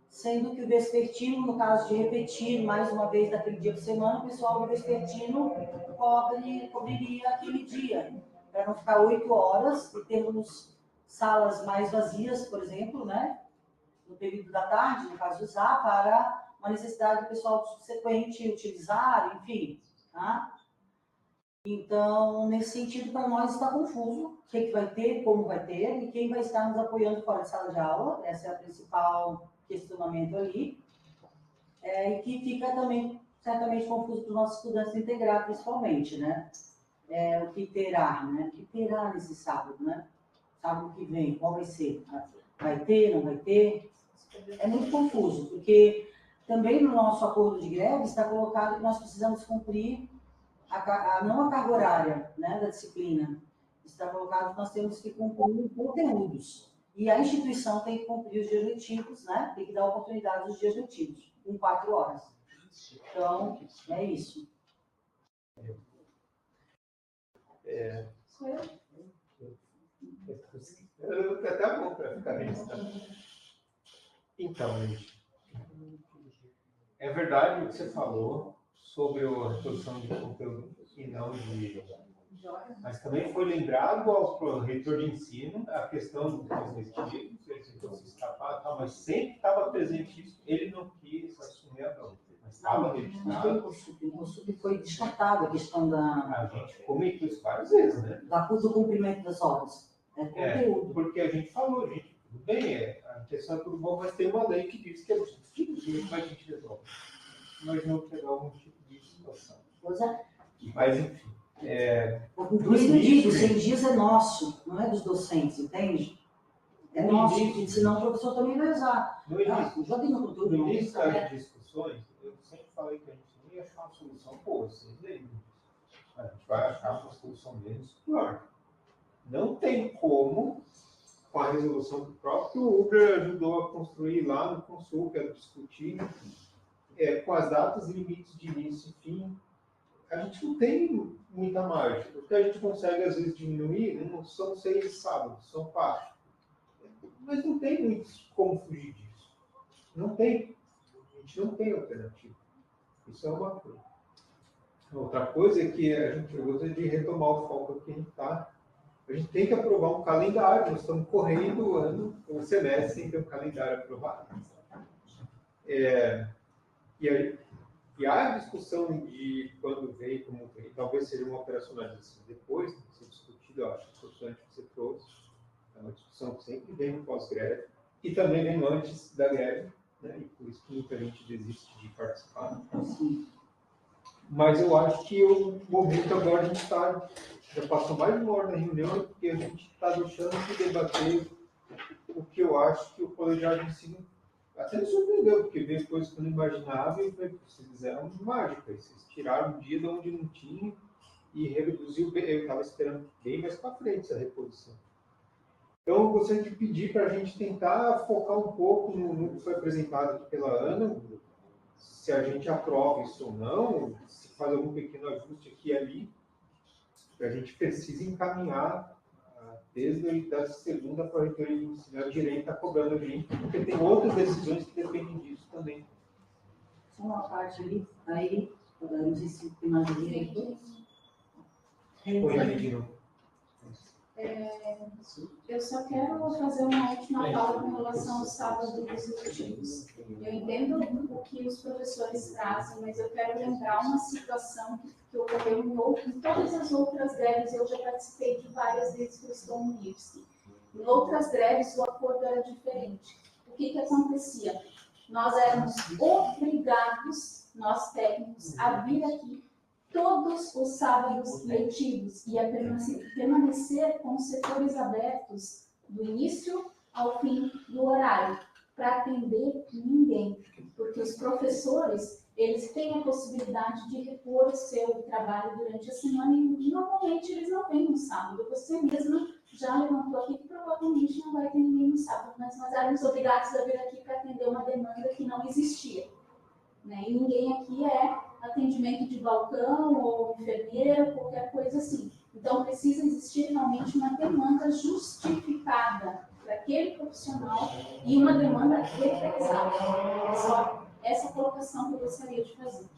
Speaker 5: sendo que o vespertino, no caso de repetir mais uma vez daquele dia por semana, o pessoal do vespertino cobriria aquele dia. para não ficar 8 horas e termos salas mais vazias, por exemplo, né? No período da tarde, no caso de usar, para uma necessidade do pessoal subsequente utilizar, enfim, tá? Então, nesse sentido, para nós está confuso o que vai ter, como vai ter, e quem vai estar nos apoiando fora de sala de aula, essa é a principal questionamento ali, e que fica também certamente confuso para os nossos estudantes integrar, principalmente, né? O que terá, né? O que terá nesse sábado, né? Sábado que vem, qual vai ser? Vai ter, não vai ter? É muito confuso, porque também no nosso acordo de greve está colocado que nós precisamos cumprir não a carga horária, né, da disciplina. Está colocado que nós temos que cumprir conteúdos. E a instituição tem que cumprir os dias letivos, né? Tem que dar oportunidade aos dias letivos, em 4 horas. Então, é isso.
Speaker 1: Até bom para ficar registrado. Então, gente, é verdade o que você falou sobre a reprodução de conteúdo e não de... Mas também foi lembrado ao reitor de ensino a questão dos letivos, ele tentou se escapar, tal, mas sempre estava presente isso, ele não quis assumir a bronca. Mas estava registrado.
Speaker 5: O SUP foi descartado a questão da...
Speaker 1: A gente comentou isso várias vezes, né?
Speaker 5: Do cumprimento das obras. É conteúdo.
Speaker 1: Porque a gente falou, gente, tudo bem, a intenção é tudo bom, mas tem uma lei que diz que é possível, como a gente resolve. Nós não temos algum tipo de situação.
Speaker 5: Pois é.
Speaker 1: Mas, enfim.
Speaker 5: Por isso eu digo, 100 dias é nosso, não é dos docentes, entende? É nosso, porque senão o professor também vai usar.
Speaker 1: No início
Speaker 5: das
Speaker 1: discussões, eu sempre falei que a gente não ia achar uma solução boa, vocês lembram? A gente vai achar uma solução menos pior. Não tem como, com a resolução que o próprio Uber ajudou a construir lá no Consul, que era discutir, com as datas limites de início e fim, a gente não tem muita margem. O que a gente consegue, às vezes, diminuir, não são 6 sábados, são 4. Mas não tem muito como fugir disso. Não tem. A gente não tem alternativa. Isso é uma coisa. Outra coisa é que eu gostaria de retomar o foco que a gente está. A gente tem que aprovar um calendário. Nós estamos correndo o ano, o semestre, sem ter um calendário aprovado. E a discussão de quando veio, como veio, talvez seja uma operacionalização depois, tem que ser discutido, eu acho importante que você trouxe. É uma discussão que sempre vem no pós-greve e também vem antes da greve, né? E por isso que muita gente desiste de participar. Mas eu acho que o momento agora a gente está, já passou mais de 1 hora na reunião, porque a gente está deixando de debater o que eu acho que o colegiado de ensino até me surpreendeu, porque veio coisas que eu não imaginava e vocês fizeram mágica. Vocês tiraram um dia de onde não tinha e reduziu bem. Eu estava esperando bem mais para frente essa reposição. Então, eu gostaria de pedir para a gente tentar focar um pouco no que foi apresentado aqui pela Ana, se a gente aprova isso ou não, se faz algum pequeno ajuste aqui e ali, que a gente precisa encaminhar desde a segunda para a reitoria de ensino. A direita está cobrando a gente, porque tem outras decisões que dependem disso também.
Speaker 5: Só uma parte ali, aí, não sei se tem mais ali.
Speaker 7: Oi, eu só quero fazer uma última fala com relação aos sábados legislativos. Eu entendo o que os professores trazem, mas eu quero lembrar uma situação que ocorreu em todas as outras greves. Eu já participei de várias vezes que eu estou no IFSC. Em outras greves, o acordo era diferente. O que acontecia? Nós éramos obrigados, nós técnicos, a vir aqui todos os sábados letivos e a permanecer com os setores abertos do início ao fim do horário, para atender ninguém. Porque os professores, eles têm a possibilidade de repor o seu trabalho durante a semana e normalmente eles não vêm no sábado. Você mesma já levantou aqui que provavelmente não vai ter ninguém no sábado, mas nós éramos obrigados a vir aqui para atender uma demanda que não existia. Né? E ninguém aqui é atendimento de balcão ou enfermeira, qualquer coisa assim. Então, precisa existir realmente uma demanda justificada para aquele profissional e uma demanda represada. É só essa colocação que eu gostaria de fazer.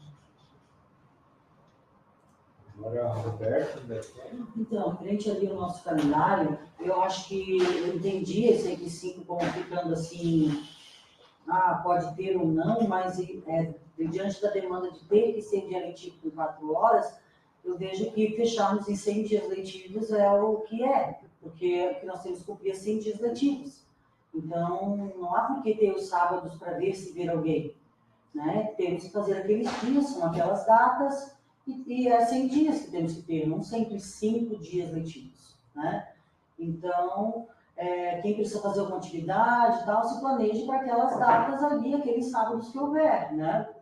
Speaker 1: Agora, Roberto, Betinho.
Speaker 5: Então, referente ali ao nosso calendário, eu acho que eu entendi esse X5 como ficando assim, pode ter ou não, mas diante da demanda de ter que ser dia letivo por 4 horas, eu vejo que fecharmos em 100 dias letivos é o que é, porque nós temos que cumprir 100 dias letivos. Então, não há por que ter os sábados para ver se ver alguém, né? Temos que fazer aqueles dias, são aquelas datas, e é 100 dias que temos que ter, não sempre 5 dias letivos, né? Então, quem precisa fazer alguma atividade e tal, se planeje para aquelas datas ali, aqueles sábados que houver, né?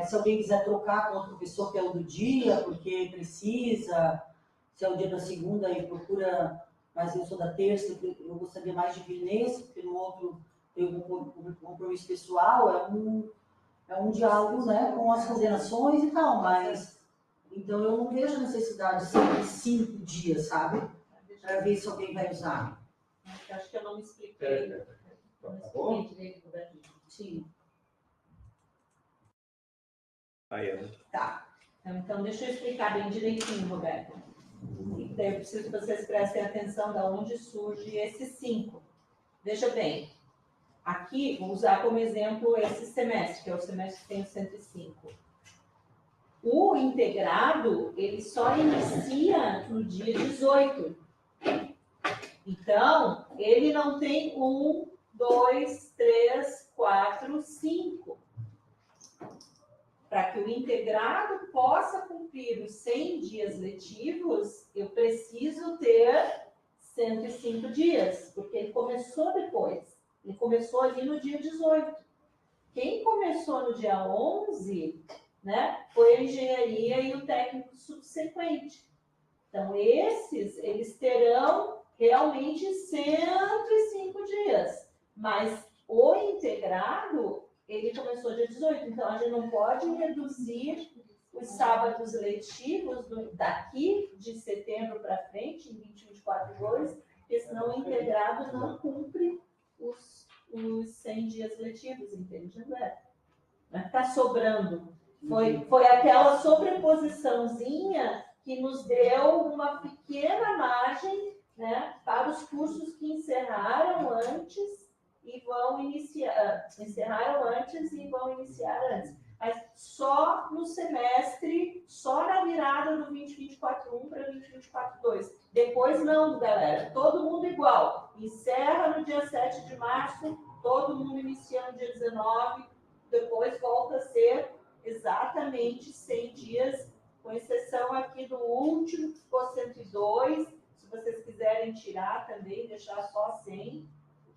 Speaker 5: Se alguém quiser trocar com o professor que é o do dia, porque precisa, se é o dia da segunda, aí procura, mas eu sou da terça, eu gostaria mais de vir nesse, porque no outro eu um compromisso pessoal, é um diálogo, né, com as coordenações e tal, mas então eu não vejo a necessidade de sempre 5 dias, sabe? Para ver se alguém vai usar.
Speaker 3: Acho que eu não me expliquei. Não me expliquei direito, Roberto. Sim.
Speaker 1: Aí, Ana.
Speaker 3: Tá. Então, deixa eu explicar bem direitinho, Roberto. Então, eu preciso que vocês prestem atenção de onde surge esse 5. Veja bem, aqui, vou usar como exemplo esse semestre, que é o semestre que tem o 105. O integrado, ele só inicia no dia 18. Então, ele não tem 1, 2, 3, 4, 5. Para que o integrado possa cumprir os 100 dias letivos, eu preciso ter 105 dias, porque ele começou depois. Ele começou ali no dia 18. Quem começou no dia 11, né, foi a engenharia e o técnico subsequente. Então, eles terão realmente 105 dias, mas o integrado, ele começou dia 18, então a gente não pode reduzir os sábados letivos daqui de setembro para frente, em 21, 24 e 2, porque senão o integrado não cumpre os 100 dias letivos, entende, André? Está sobrando. Foi aquela sobreposiçãozinha que nos deu uma pequena margem, né, para os cursos que encerraram antes e vão iniciar, antes. Mas só no semestre, só na virada do 2024-1 para 2024-2. Depois não, galera. Todo mundo igual. Encerra no dia 7 de março, todo mundo inicia no dia 19, depois volta a ser exatamente 100 dias, com exceção aqui do último, que ficou 102. Se vocês quiserem tirar também, deixar só 100,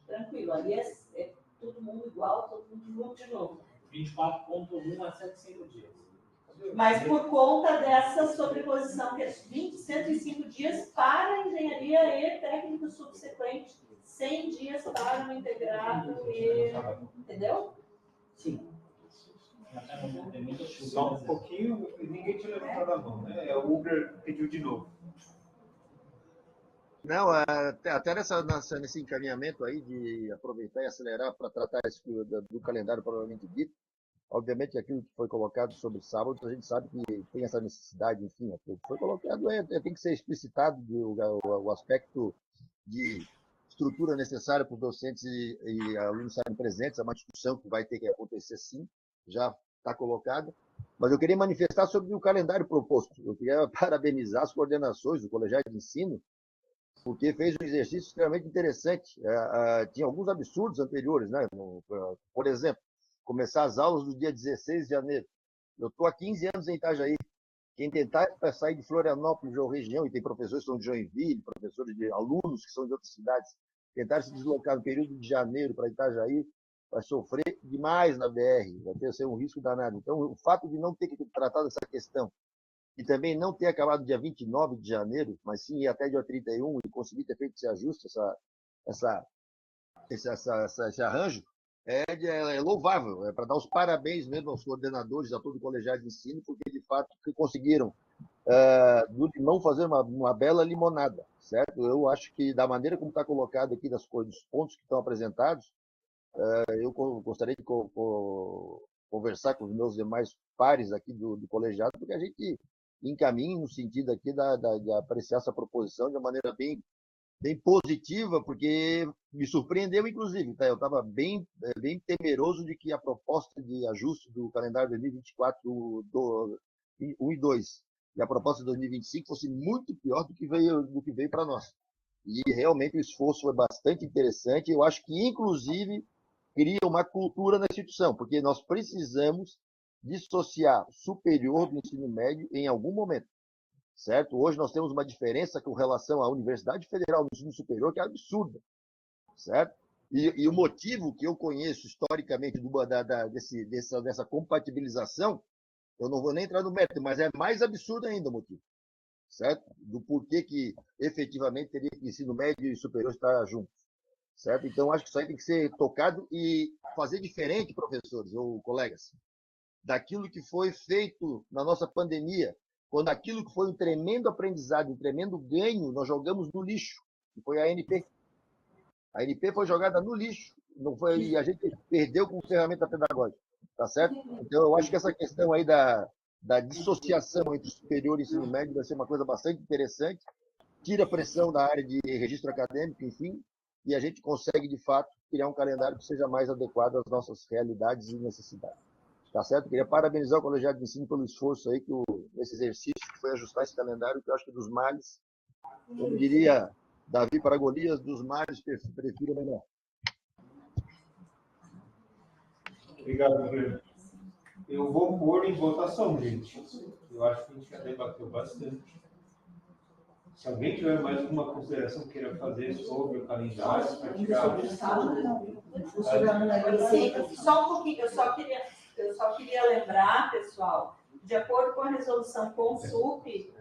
Speaker 3: tranquilo. Ali é todo mundo igual, todo mundo junto de novo.
Speaker 6: 24.1 a 105 dias.
Speaker 3: Mas por conta dessa sobreposição, que é 105 dias para a engenharia e técnico subsequente, 100 dias para o integrado e... Entendeu?
Speaker 5: Sim.
Speaker 1: Só um pouquinho, ninguém tinha levantado a mão, né? O Uber pediu de novo.
Speaker 2: Não, até nesse encaminhamento aí de aproveitar e acelerar para tratar do calendário provavelmente dito, obviamente aquilo que foi colocado sobre sábado, a gente sabe que tem essa necessidade, enfim, aquilo que foi colocado tem que ser explicitado o aspecto de estrutura necessária para os docentes e alunos estarem presentes, é uma discussão que vai ter que acontecer sim, já está colocada, mas eu queria manifestar sobre o calendário proposto. Eu queria parabenizar as coordenações do Colegiado de Ensino, porque fez um exercício extremamente interessante. Tinha alguns absurdos anteriores, né? Por exemplo, começar as aulas no dia 16 de janeiro. Eu estou há 15 anos em Itajaí. Quem tentar sair de Florianópolis ou região, e tem professores que são de Joinville, professores de alunos que são de outras cidades, tentar se deslocar no período de janeiro para Itajaí, vai sofrer demais na BR, vai ser um risco danado. Então, o fato de não ter que tratar dessa questão e também não ter acabado dia 29 de janeiro, mas sim ir até dia 31 e conseguir ter feito esse ajuste, esse arranjo, é louvável. É para dar os parabéns mesmo aos coordenadores, a todo o colegiado de ensino, porque de fato conseguiram, do limão, fazer uma bela limonada, certo? Eu acho que da maneira como está colocado aqui, dos pontos que estão apresentados, eu gostaria de conversar com os meus demais pares aqui do colegiado, porque a gente encaminhe no sentido aqui de apreciar essa proposição de uma maneira bem positiva, porque me surpreendeu, inclusive, tá? Eu estava bem temeroso de que a proposta de ajuste do calendário 2024 do 1 e 2 e a proposta de 2025 fosse muito pior do que veio para nós. E realmente o esforço foi bastante interessante. Eu acho que, inclusive, cria uma cultura na instituição, porque nós precisamos dissociar o superior do ensino médio em algum momento, certo? Hoje nós temos uma diferença com relação à Universidade Federal do Ensino Superior que é absurda, certo? E o motivo que eu conheço historicamente dessa compatibilização, eu não vou nem entrar no mérito, mas é mais absurdo ainda o motivo, certo? Do porquê que efetivamente teria que ensino médio e superior estar juntos, certo? Então acho que isso aí tem que ser tocado e fazer diferente, professores ou colegas, daquilo que foi feito na nossa pandemia, quando aquilo que foi um tremendo aprendizado, um tremendo ganho, nós jogamos no lixo, que foi a ANP. A ANP foi jogada no lixo, não foi, e a gente perdeu com ferramenta pedagógica, tá certo? Então, eu acho que essa questão aí da dissociação entre o superior e o ensino médio vai ser uma coisa bastante interessante, tira a pressão da área de registro acadêmico, enfim, e a gente consegue, de fato, criar um calendário que seja mais adequado às nossas realidades e necessidades. Tá certo? Queria parabenizar o Colegiado de Ensino pelo esforço aí nesse exercício que foi ajustar esse calendário, que eu acho que dos males, como diria Davi para Golias, dos males prefiro melhor.
Speaker 1: Obrigado, Breno. Eu vou pôr em votação, gente. Eu acho que a gente já debateu bastante. Se alguém tiver mais alguma consideração que queira fazer sobre o calendário, para tirar...
Speaker 3: Só um pouquinho, eu só queria lembrar, pessoal, de acordo com a resolução CONSUP,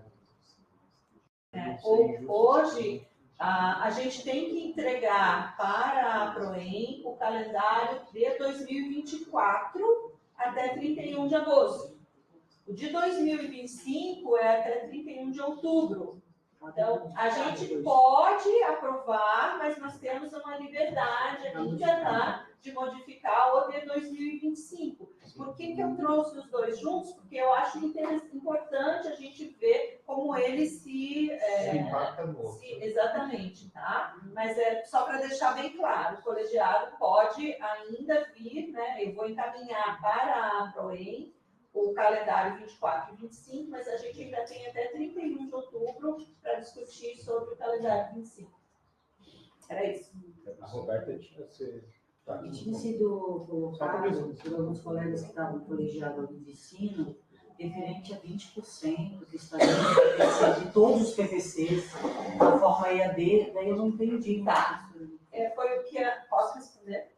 Speaker 3: hoje a gente tem que entregar para a PROEM o calendário de 2024 até 31 de agosto. O de 2025 é até 31 de outubro. Então, a gente pode aprovar, mas nós temos uma liberdade ainda, tá, de modificar o de 2025. Por que eu trouxe os dois juntos? Porque eu acho importante a gente ver como eles se
Speaker 1: impactam no outro.
Speaker 3: Exatamente, tá? Mas é só para deixar bem claro, o colegiado pode ainda vir, né? Eu vou encaminhar para a PROEM o calendário 24 e 25, mas a gente ainda tem até 31 de outubro para discutir sobre o calendário 25. Era isso.
Speaker 1: A Roberta tinha
Speaker 5: sido colocado por alguns colegas que estavam no colegiado de ensino, referente a 20% que está de todos os PPCs, da forma EAD, daí eu não entendi.
Speaker 3: Tá. Foi o que... Posso responder?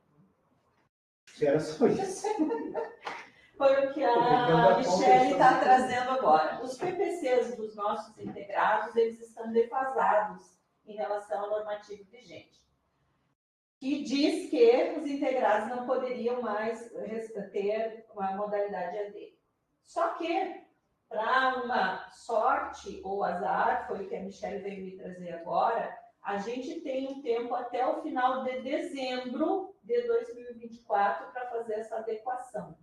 Speaker 1: Se era só isso.
Speaker 3: Foi o que a Michele está trazendo agora. Os PPCs dos nossos integrados, eles estão defasados em relação à normativa vigente, que diz que os integrados não poderiam mais ter uma modalidade AD. Só que, para uma sorte ou azar, foi o que a Michele veio me trazer agora, a gente tem um tempo até o final de dezembro de 2024 para fazer essa adequação.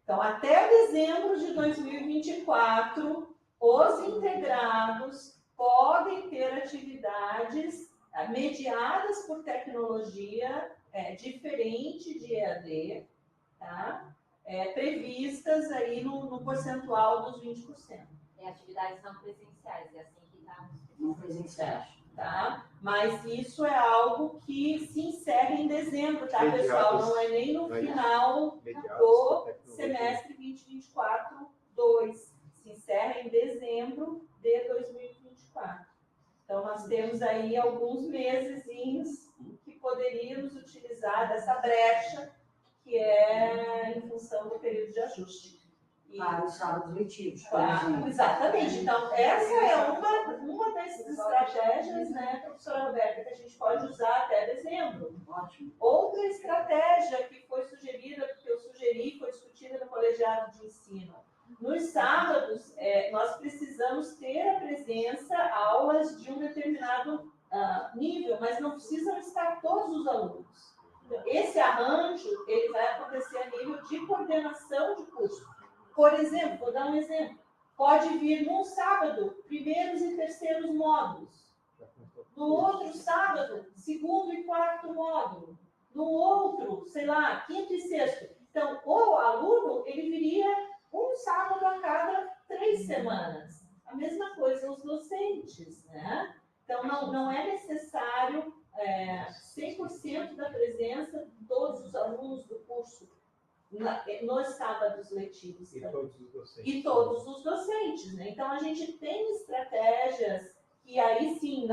Speaker 3: Então, até dezembro de 2024, os integrados podem ter atividades mediadas por tecnologia diferente de EAD, tá? Previstas aí no percentual dos 20%.
Speaker 10: Atividades não presenciais, é assim que está.
Speaker 5: Não presenciais.
Speaker 3: Tá? Mas isso é algo que se encerra em dezembro, tá, pessoal? Não é nem no final do semestre 2024-2. Se encerra em dezembro de 2024. Então, nós temos aí alguns mesezinhos que poderíamos utilizar dessa brecha, que é em função do período de ajuste.
Speaker 5: Para os sábados letivos, por
Speaker 3: exemplo.
Speaker 5: exemplo.
Speaker 3: Exatamente. Então, essa é uma dessas estratégias, né, professora Roberta, que a gente pode usar até dezembro.
Speaker 5: Ótimo.
Speaker 3: Outra estratégia que foi sugerida, que eu sugeri, foi discutida no colegiado de ensino. Nos sábados, nós precisamos ter a presença, aulas de um determinado nível, mas não precisam estar todos os alunos. Então, esse arranjo, ele vai acontecer a nível de coordenação de curso. Por exemplo, vou dar um exemplo. pode vir num sábado, primeiros e terceiros módulos. No outro sábado, segundo e quarto módulo. No outro, sei lá, quinto e sexto. Então, o aluno, ele viria um sábado a cada 3 semanas. A mesma coisa os docentes, né? Então, não é necessário 100% da presença de todos os alunos do curso nos sábados letivos.
Speaker 1: E todos os docentes.
Speaker 3: E todos os docentes, né? Então, a gente tem estratégias que aí sim,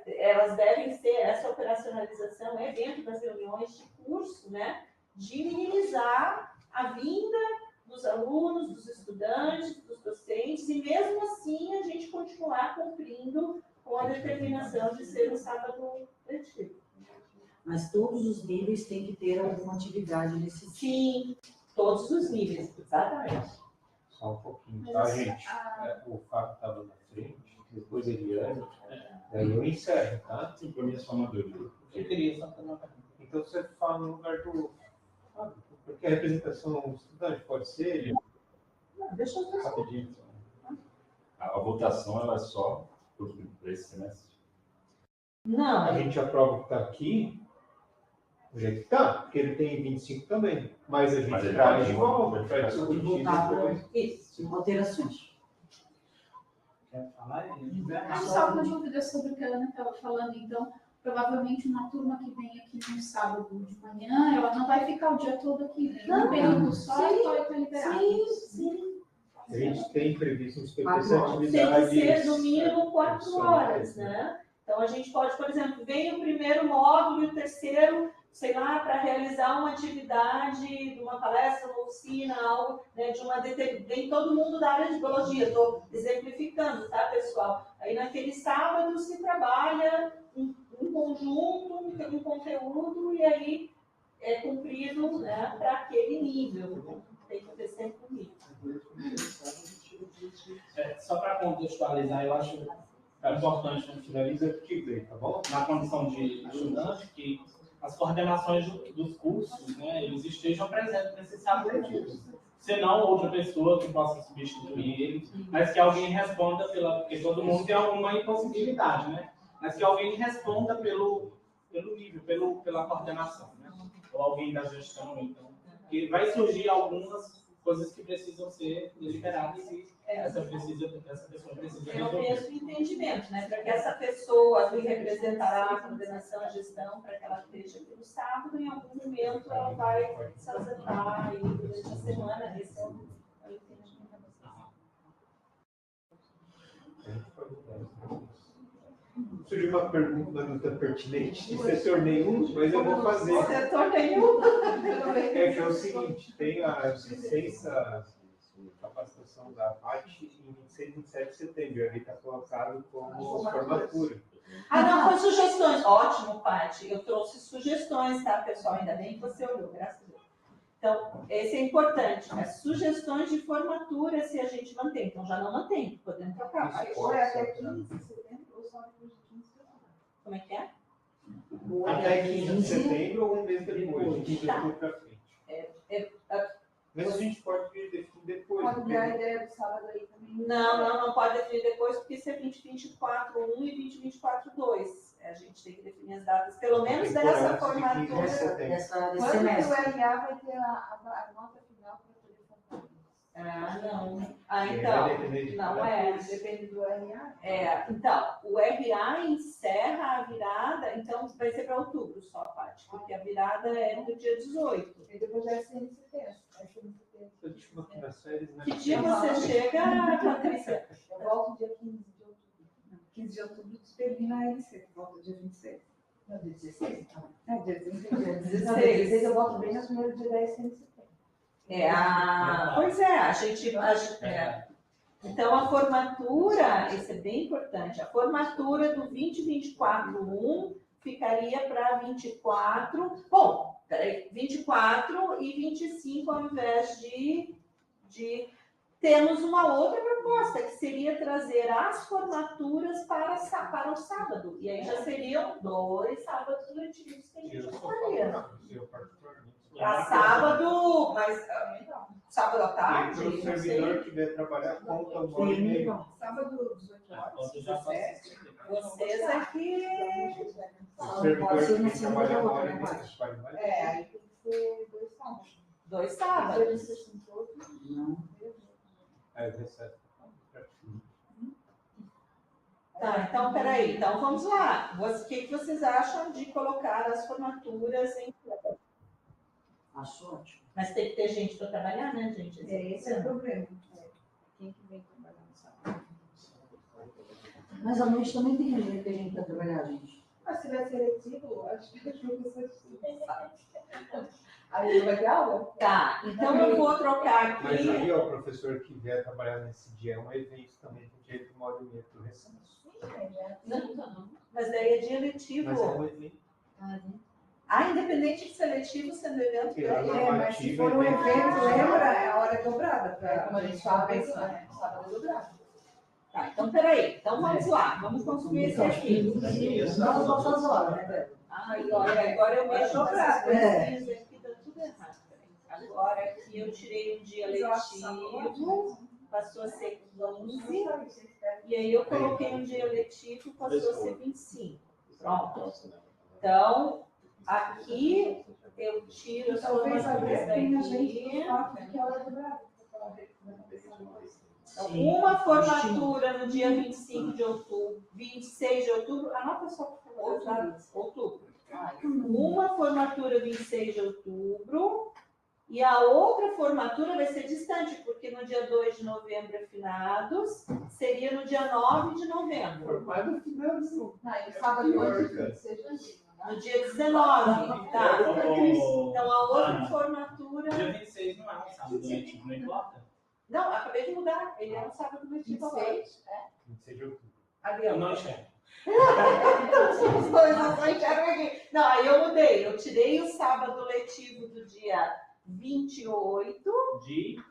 Speaker 3: elas devem ser, essa operacionalização é dentro das reuniões de curso, né? De minimizar a vinda dos alunos, dos estudantes, dos docentes, e mesmo assim a gente continuar cumprindo com a determinação de ser um sábado letivo.
Speaker 5: Mas todos os níveis têm que ter alguma atividade nesse sentido.
Speaker 3: Sim, todos os níveis, exatamente.
Speaker 1: Só um pouquinho, tá, gente? O Fábio estava na frente, depois ele anda, daí eu encerro, tá?
Speaker 6: Sim, para mim é só uma dúvida. Eu queria só fazer uma pergunta.
Speaker 1: Então você fala no lugar do Fábio, porque a representação estudante pode ser...
Speaker 3: Deixa eu ver.
Speaker 11: Rapidinho. A votação ela é só para esse semestre?
Speaker 3: Não,
Speaker 1: A gente aprova o que está aqui, do jeito que está, porque ele tem 25 também. Mas a gente
Speaker 11: Mas ele
Speaker 1: traz
Speaker 11: pode
Speaker 1: de volta
Speaker 11: voltar
Speaker 1: para discutir depois.
Speaker 3: isso.
Speaker 5: Alterações.
Speaker 6: Quer falar?
Speaker 7: Só uma dúvida sobre o que a Ana estava falando, então, provavelmente uma turma que vem aqui no sábado de manhã, ela não vai ficar o dia todo aqui, né?
Speaker 3: Não,
Speaker 7: Um período só
Speaker 3: sim,
Speaker 7: e vai liberar.
Speaker 3: Sim.
Speaker 1: A gente tem previsto uns
Speaker 5: Quatro
Speaker 1: essa
Speaker 5: horas.
Speaker 1: atividade.
Speaker 3: Tem que ser no mínimo 4 horas, né? Então a gente pode, por exemplo, vem o primeiro módulo e o terceiro, sei lá, para realizar uma atividade, de uma palestra, uma oficina, algo, né, vem todo mundo da área de biologia, estou exemplificando, tá, pessoal? Aí naquele sábado se trabalha um conjunto, um conteúdo, e aí é cumprido, né, para aquele nível. Tem que ter sempre um nível.
Speaker 6: Só para contextualizar, eu acho importante quando finaliza, tá bom? Na condição de estudante, que as coordenações dos cursos, né, eles estejam presentes nesses sábados letivos. Se não, outra pessoa que possa substituir ele, mas que alguém responda porque todo mundo tem alguma impossibilidade, né? Mas que alguém responda pelo nível, pela coordenação, né? Ou alguém da gestão, então. E vai surgir algumas coisas que precisam ser deliberadas e essa pessoa precisa
Speaker 3: É o
Speaker 6: resolver.
Speaker 3: mesmo entendimento, né? Para que essa pessoa que representará a coordenação, a gestão, para que ela esteja aqui no sábado, em algum momento ela vai se ausentar aí durante a semana. Esse é o entendimento da vocês.
Speaker 1: Surgiu uma pergunta pertinente de setor nenhum, mas eu vou fazer.
Speaker 3: Setor nenhum?
Speaker 1: É que é o seguinte, tem a licença de capacitação da PAT em 26 e 27 de setembro, ali está colocado como formatura.
Speaker 3: Ah, não, foi sugestões. Ótimo, Paty. Eu trouxe sugestões, tá, pessoal? Ainda bem que você olhou, graças a Deus. Então, esse é importante. As sugestões de formatura, se a gente mantém. Então, já não mantém, podemos trocar. Paty.
Speaker 4: Ou é até 15 de setembro, ou só depois de 15 de setembro.
Speaker 3: Como é que é?
Speaker 1: Até 15 de setembro ou um mês depois, de 15 de
Speaker 3: Tá.
Speaker 1: outubro para frente. Mas a gente pode definir depois.
Speaker 4: Pode dar a ideia do sábado aí também.
Speaker 3: Não pode definir depois, porque isso é 2024-1 e 2024-2. A gente tem que definir as datas, pelo menos dessa formatura.
Speaker 5: Desse
Speaker 4: Quando que o
Speaker 5: semestre.
Speaker 4: LA vai ter a nota final para poder fazer?
Speaker 3: Ah, não. Ah,
Speaker 1: Vai
Speaker 3: então.
Speaker 1: depender de
Speaker 3: Não
Speaker 1: cada
Speaker 3: é.
Speaker 1: coisa.
Speaker 4: Depende do LA.
Speaker 3: Então, o RA encerra a virada, então vai ser para outubro só, Paty, porque a virada é no dia 18.
Speaker 4: E depois vai ser em setembro. Vai ser em setembro.
Speaker 1: Eu deixo aqui nas férias, né?
Speaker 3: Que dia você chega, Patrícia?
Speaker 4: Eu volto dia 15 de outubro. Não, 15 de outubro termina a LC, que volta dia 26.
Speaker 5: Não, dia 16, então.
Speaker 4: Dia 16. Dia
Speaker 3: 16.
Speaker 4: 16 eu volto bem no primeiro dia da LC em setembro.
Speaker 3: Pois é, a gente. Então, a formatura, isso é bem importante, a formatura do 2024-1 ficaria para 24. Bom, peraí, 24 e 25 ao invés de. Temos uma outra proposta, que seria trazer as formaturas para o sábado. E aí já seriam 2 sábados letivos que a gente
Speaker 1: Eu sou
Speaker 3: faria.
Speaker 1: favorável, eu particularmente sou
Speaker 3: Para sábado, mas Sábado à
Speaker 1: E
Speaker 3: tarde?
Speaker 1: para o
Speaker 3: Não
Speaker 1: servidor
Speaker 3: sei.
Speaker 1: que vier trabalhar, conta 1h30.
Speaker 4: Sábado, 18 horas,
Speaker 6: Eu já faço
Speaker 4: 17.
Speaker 6: isso.
Speaker 3: Vocês é que...
Speaker 1: O
Speaker 5: Não,
Speaker 1: servidor
Speaker 5: pode ser
Speaker 1: que
Speaker 5: uma
Speaker 1: vem
Speaker 5: segunda
Speaker 1: trabalhar
Speaker 5: ou
Speaker 1: 1h30,
Speaker 5: outra, né,
Speaker 1: pode mais.
Speaker 4: Aí tem que ser 2 sábados.
Speaker 3: 2 sábados.
Speaker 5: Não.
Speaker 1: Aí recebe.
Speaker 3: Tá, então, peraí. Então, vamos lá. O que vocês acham de colocar as formaturas em...
Speaker 5: Acho ótimo.
Speaker 3: Mas tem que ter gente para trabalhar, né, gente?
Speaker 4: Esse é o problema. Quem que vem trabalhar no sábado?
Speaker 5: Mas à noite também tem gente para trabalhar, gente.
Speaker 4: Ah, se vai ser seletivo, acho que os professores aí não vai ter aula?
Speaker 3: Tá, então eu vou trocar
Speaker 1: Mas
Speaker 3: aqui.
Speaker 1: aí, ó, o professor que vier trabalhar nesse dia é um evento também, tem direito de 1h30 para o recesso.
Speaker 10: Não.
Speaker 3: Mas daí é dia letivo.
Speaker 1: Mas é um evento.
Speaker 3: Ah, independente de seletivo, sendo evento,
Speaker 1: Que lá
Speaker 3: daí
Speaker 1: na
Speaker 3: é.
Speaker 4: Mas se
Speaker 1: normativa,
Speaker 4: for um
Speaker 1: evento-
Speaker 4: evento, lembra? É a hora dobrada. Pra,
Speaker 9: Como a gente estava pensando, né? Sábado é dobrado.
Speaker 3: Tá, então peraí. Então vamos lá. Vamos construir esse aqui.
Speaker 5: Não nossas horas, né, Beto?
Speaker 3: Agora eu mexo
Speaker 4: dobrar,
Speaker 3: essas coisinhas aqui, dá tudo errado. Peraí. Agora aqui eu tirei um dia letivo, passou a ser 15. E aí eu coloquei um dia letivo, passou a ser 25. Pronto. Então, aqui eu tiro as
Speaker 4: talvez a
Speaker 3: formaturas
Speaker 4: tenha gente
Speaker 3: daqui.
Speaker 4: que fala que é hora dobrada.
Speaker 3: Então, uma formatura no dia 25 de outubro, 26 de outubro, anota só por favor, tá? Outubro. Uma formatura 26 de outubro e a outra formatura vai ser distante, porque no dia 2 de novembro é finados, seria no dia 9 de novembro.
Speaker 1: Formado finados, não.
Speaker 9: Não, e o sábado hoje seja
Speaker 3: No dia 19, tá? Então a outra formatura.
Speaker 6: Dia 26 não é um sábado letivo, não importa?
Speaker 3: Não, acabei de mudar. Ele é um sábado letivo agora.
Speaker 9: 26,
Speaker 1: 26 de outubro.
Speaker 3: Ali,
Speaker 6: Eu
Speaker 3: ó.
Speaker 6: não enxergo.
Speaker 3: Os dois não só enxergam aqui. Não, aí eu mudei. Eu tirei o sábado letivo do dia 28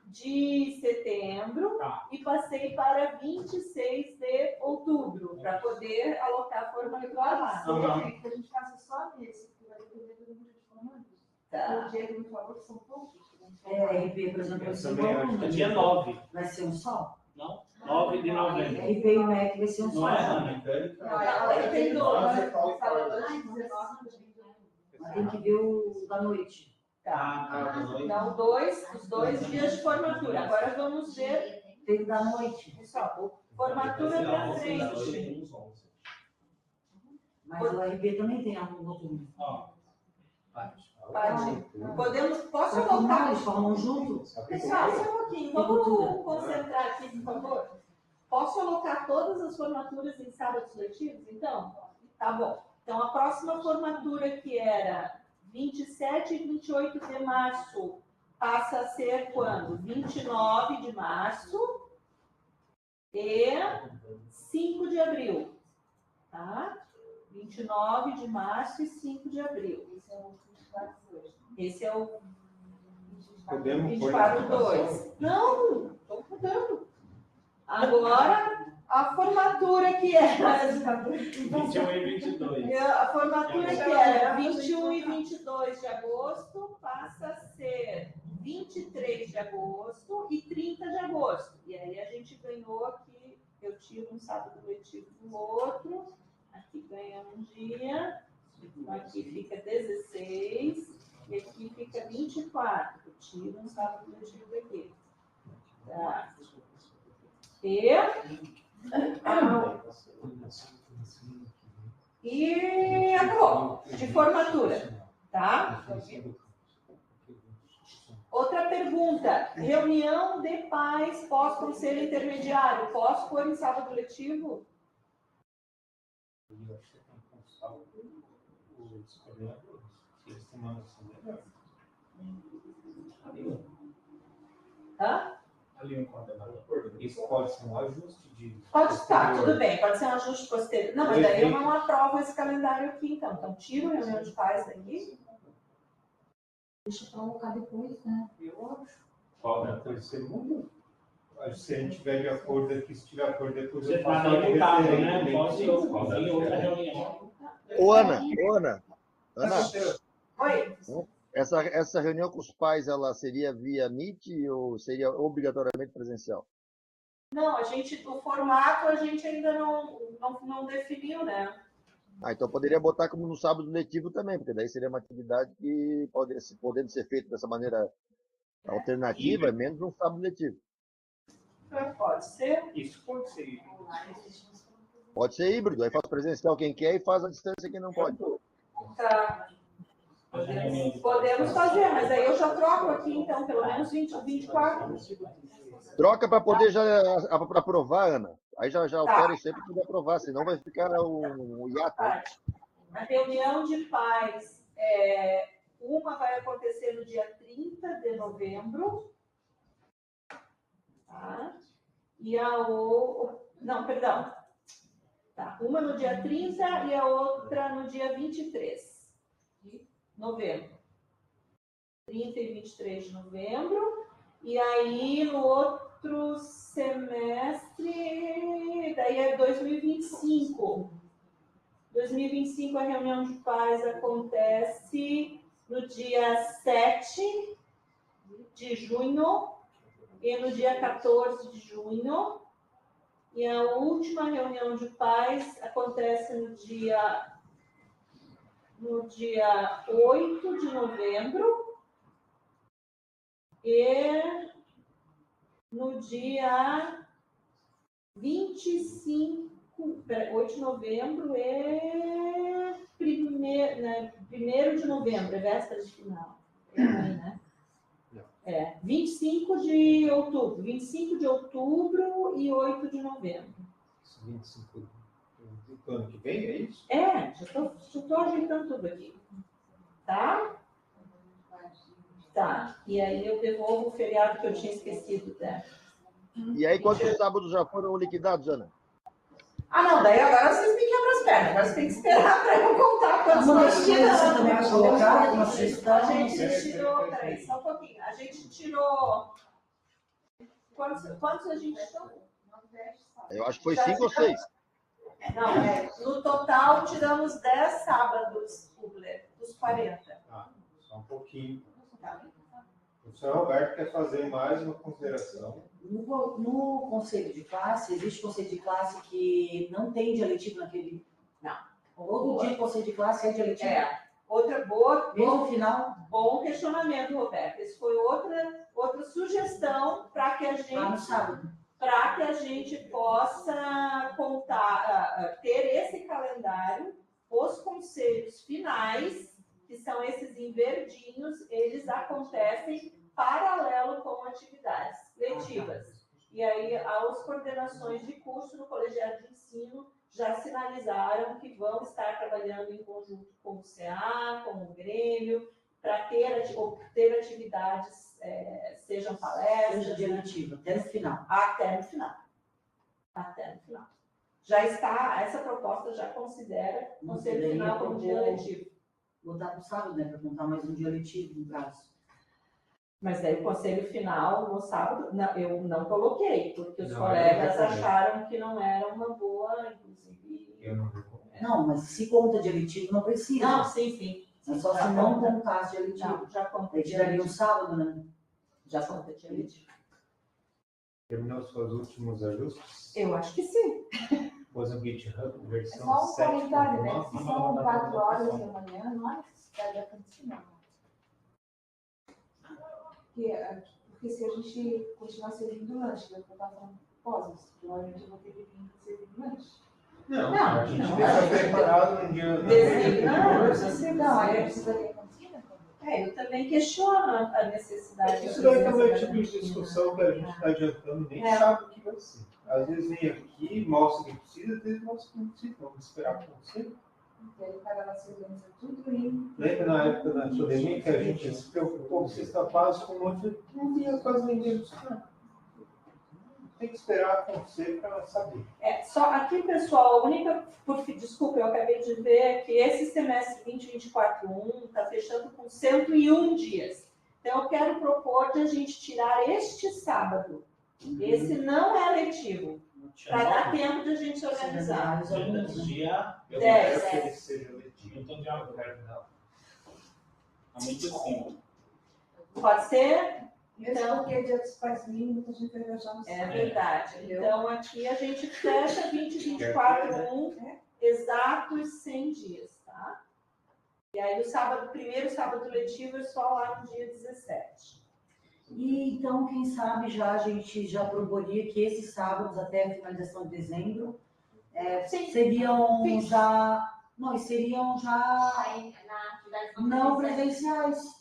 Speaker 3: de setembro e passei para 26 de outubro, para poder alocar a formatura lá.
Speaker 9: que a gente faça só nesse, que vai depender do número de formandos.
Speaker 3: Tá.
Speaker 9: O dia do valor são poucos.
Speaker 5: RP, por exemplo,
Speaker 1: Eu
Speaker 5: vai ser
Speaker 1: também acho.
Speaker 5: um
Speaker 6: Dia 9,
Speaker 5: vai ser um só.
Speaker 6: não? 9 de novembro.
Speaker 5: RP e o MEC vai ser um
Speaker 6: Não
Speaker 5: só.
Speaker 6: é, Ana?
Speaker 9: Não, ela tem dois. Sábado
Speaker 5: Mas tem que ver o da noite.
Speaker 3: Tá. Então, os dois dias de formatura. Agora vamos ver.
Speaker 5: Tem o da noite.
Speaker 3: Pessoal, formatura para frente.
Speaker 5: Mas o RP também tem um noturno.
Speaker 3: Posso
Speaker 5: Pra
Speaker 3: colocar?
Speaker 5: formar, eles formam junto.
Speaker 3: Pessoal, só um pouquinho. Vamos concentrar aqui, por favor. Posso colocar todas as formaturas em sábados letivos, então? Tá bom. Então, a próxima formatura, que era 27 e 28 de março, passa a ser quando? 29 de março e 5 de abril. Tá? 29 de março e 5 de abril. Esse é o
Speaker 1: Podemos pôr
Speaker 3: 24/2. Não, estou mudando. Agora, a formatura que era...
Speaker 6: 21 e 22.
Speaker 3: A formatura que era 21 e 22 de agosto passa a ser 23 de agosto e 30 de agosto. E aí a gente ganhou aqui, eu tiro um sábado letivo do outro, aqui ganha um dia, aqui fica 16 e aqui fica 24. Eu tiro um sábado letivo daqui. Tá. E acabou, de formatura, tá? Outra pergunta, reunião de pais pós-conselho intermediário, posso pôr em sábado letivo? Hã?
Speaker 1: Isso pode ser um ajuste de.
Speaker 3: Pode estar, tudo bem, pode ser um ajuste posterior. Não, mas daí eu não aprovo esse calendário aqui, então. Então, tiro a reunião de pais daqui.
Speaker 5: Deixa eu colocar depois, né?
Speaker 3: Eu acho.
Speaker 1: Qual é a segunda? Se a gente tiver de acordo aqui, se tiver acordo depois
Speaker 6: Você
Speaker 1: eu faço
Speaker 6: fala
Speaker 1: uma
Speaker 6: em caso,
Speaker 1: referência,
Speaker 6: né? Pode ir outra reunião.
Speaker 2: Ô, Ana. Ana,
Speaker 3: Oi.
Speaker 2: Essa reunião com os pais, ela seria via Meet ou seria obrigatoriamente presencial?
Speaker 3: Não, o formato a gente ainda não definiu, né?
Speaker 2: Então poderia botar como no sábado letivo também, porque daí seria uma atividade que podendo ser feita dessa maneira alternativa, menos um sábado letivo.
Speaker 3: Pode ser.
Speaker 1: Isso pode ser.
Speaker 2: Pode ser híbrido, aí faz presencial quem quer e faz a distância quem não pode.
Speaker 3: Tá. Podemos fazer, mas aí eu já troco aqui, então, pelo menos 24.
Speaker 2: Troca para poder já aprovar, Ana. Aí já altera isso aí para poder aprovar, senão vai ficar um hiato.
Speaker 3: A reunião de pais, uma vai acontecer no dia 30 de novembro. Tá? E a outra... Não, perdão. Tá. Uma no dia 30 e a outra no dia 23 de novembro. 30 e 23 de novembro. E aí, no outro semestre, daí é 2025. 2025, a reunião de pais acontece no dia 7 de junho e no dia 14 de junho. E a última reunião de pais acontece no dia 8 de novembro e no dia 25, 8 de novembro e 1º de novembro, é véspera de final. Né? 25 de outubro. 25 de outubro e 8 de novembro.
Speaker 1: 25 do ano que vem, é isso?
Speaker 3: Já estou ajeitando tudo aqui. Tá? Tá. E aí eu devolvo o feriado que eu tinha esquecido. Né?
Speaker 2: E aí, quantos sábados já foram liquidados, Ana?
Speaker 3: Não, daí agora vocês me quebram as pernas. Agora você tem que esperar para eu contar quantos nós tiramos. A gente tirou, peraí, só um pouquinho. A gente tirou. Quantos a gente tirou?
Speaker 2: Eu acho que foi 5 ou 6.
Speaker 3: Não, no total tiramos 10 sábados, Kubler, dos 40.
Speaker 1: Só um pouquinho. O senhor Roberto quer fazer mais uma consideração.
Speaker 5: No conselho de classe, existe conselho de classe que não tem dia letivo naquele...
Speaker 3: Não.
Speaker 5: Todo dia conselho de classe é dia letivo.
Speaker 3: Outra boa...
Speaker 5: Mesmo final...
Speaker 3: Bom questionamento, Roberto. Isso foi outra sugestão para que a gente...
Speaker 5: no sábado.
Speaker 3: Para que a gente possa ter esse calendário, os conselhos finais, que são esses em verdinhos, eles acontecem paralelo com atividades letivas. E aí, as coordenações de curso no colegiado de ensino já sinalizaram que vão estar trabalhando em conjunto com o CA, com o Grêmio, para ter atividades, sejam palestras...
Speaker 5: Seja dia letivo, até no final.
Speaker 3: Até no final. Já está, essa proposta já considera o conselho final como dia letivo.
Speaker 5: Botar para o sábado, né? Para contar mais um dia letivo, no caso.
Speaker 3: Mas daí o conselho final no sábado, eu não coloquei, porque os colegas acharam que não era uma boa, inclusive.
Speaker 5: Não, mas se conta dia letivo, não precisa.
Speaker 3: Não, sim.
Speaker 5: É só se não contasse dia letivo.
Speaker 3: Já contei.
Speaker 5: Tiraria um sábado, né?
Speaker 3: Já contei dia letivo.
Speaker 1: Terminou os seus últimos ajustes?
Speaker 3: Eu acho que sim.
Speaker 1: Pôs no GitHub, versão
Speaker 4: Só um
Speaker 1: 7.
Speaker 4: comentário, né? Se são 4 horas da manhã, não há necessidade da cantina. Porque se a gente continuar servindo lanche, vai voltar falando pós, provavelmente eu vou ter que vir servindo lanche.
Speaker 1: Não, a gente deixa preparado um dia.
Speaker 4: Não, aí precisaria cantina?
Speaker 3: Eu também questiono a necessidade.
Speaker 1: Isso daí também é tipo de discussão que a gente está adiantando, nem sabe o que vai ser. Às vezes vem aqui, mostra que precisa, às vezes mostra que não precisa. Vamos esperar acontecer.
Speaker 4: E aí o cara vai se organizar tudo e...
Speaker 1: Lembra na época da pandemia que a gente se preocupou com sexta fase com um monte de... Não vinha quase ninguém buscar. Tem que esperar acontecer para saber.
Speaker 3: Só aqui, pessoal, a única... Desculpa, eu acabei de ver que esse semestre 2024-1 está fechando com 101 dias. Então, eu quero propor de a gente tirar este sábado. Esse não é letivo. Para dar tempo de a gente se organizar.
Speaker 6: Dia...
Speaker 1: Eu não quero que ele seja letivo.
Speaker 6: Então, de acordo. É muito simples.
Speaker 3: Pode ser?
Speaker 4: Mesmo
Speaker 3: Então,
Speaker 4: porque dia dos pais mínimos, a gente vai viajar no
Speaker 3: é
Speaker 4: sábado.
Speaker 3: verdade.
Speaker 4: Entendeu?
Speaker 3: Então, aqui a gente fecha 20/24/1, exatos 100 dias, tá? E aí, o primeiro sábado letivo é só lá no dia 17.
Speaker 5: E então, quem sabe já a gente já proporia que esses sábados, até a finalização de dezembro, seriam já. Não, e seriam já
Speaker 10: Aí, na atividade
Speaker 5: não presenciais.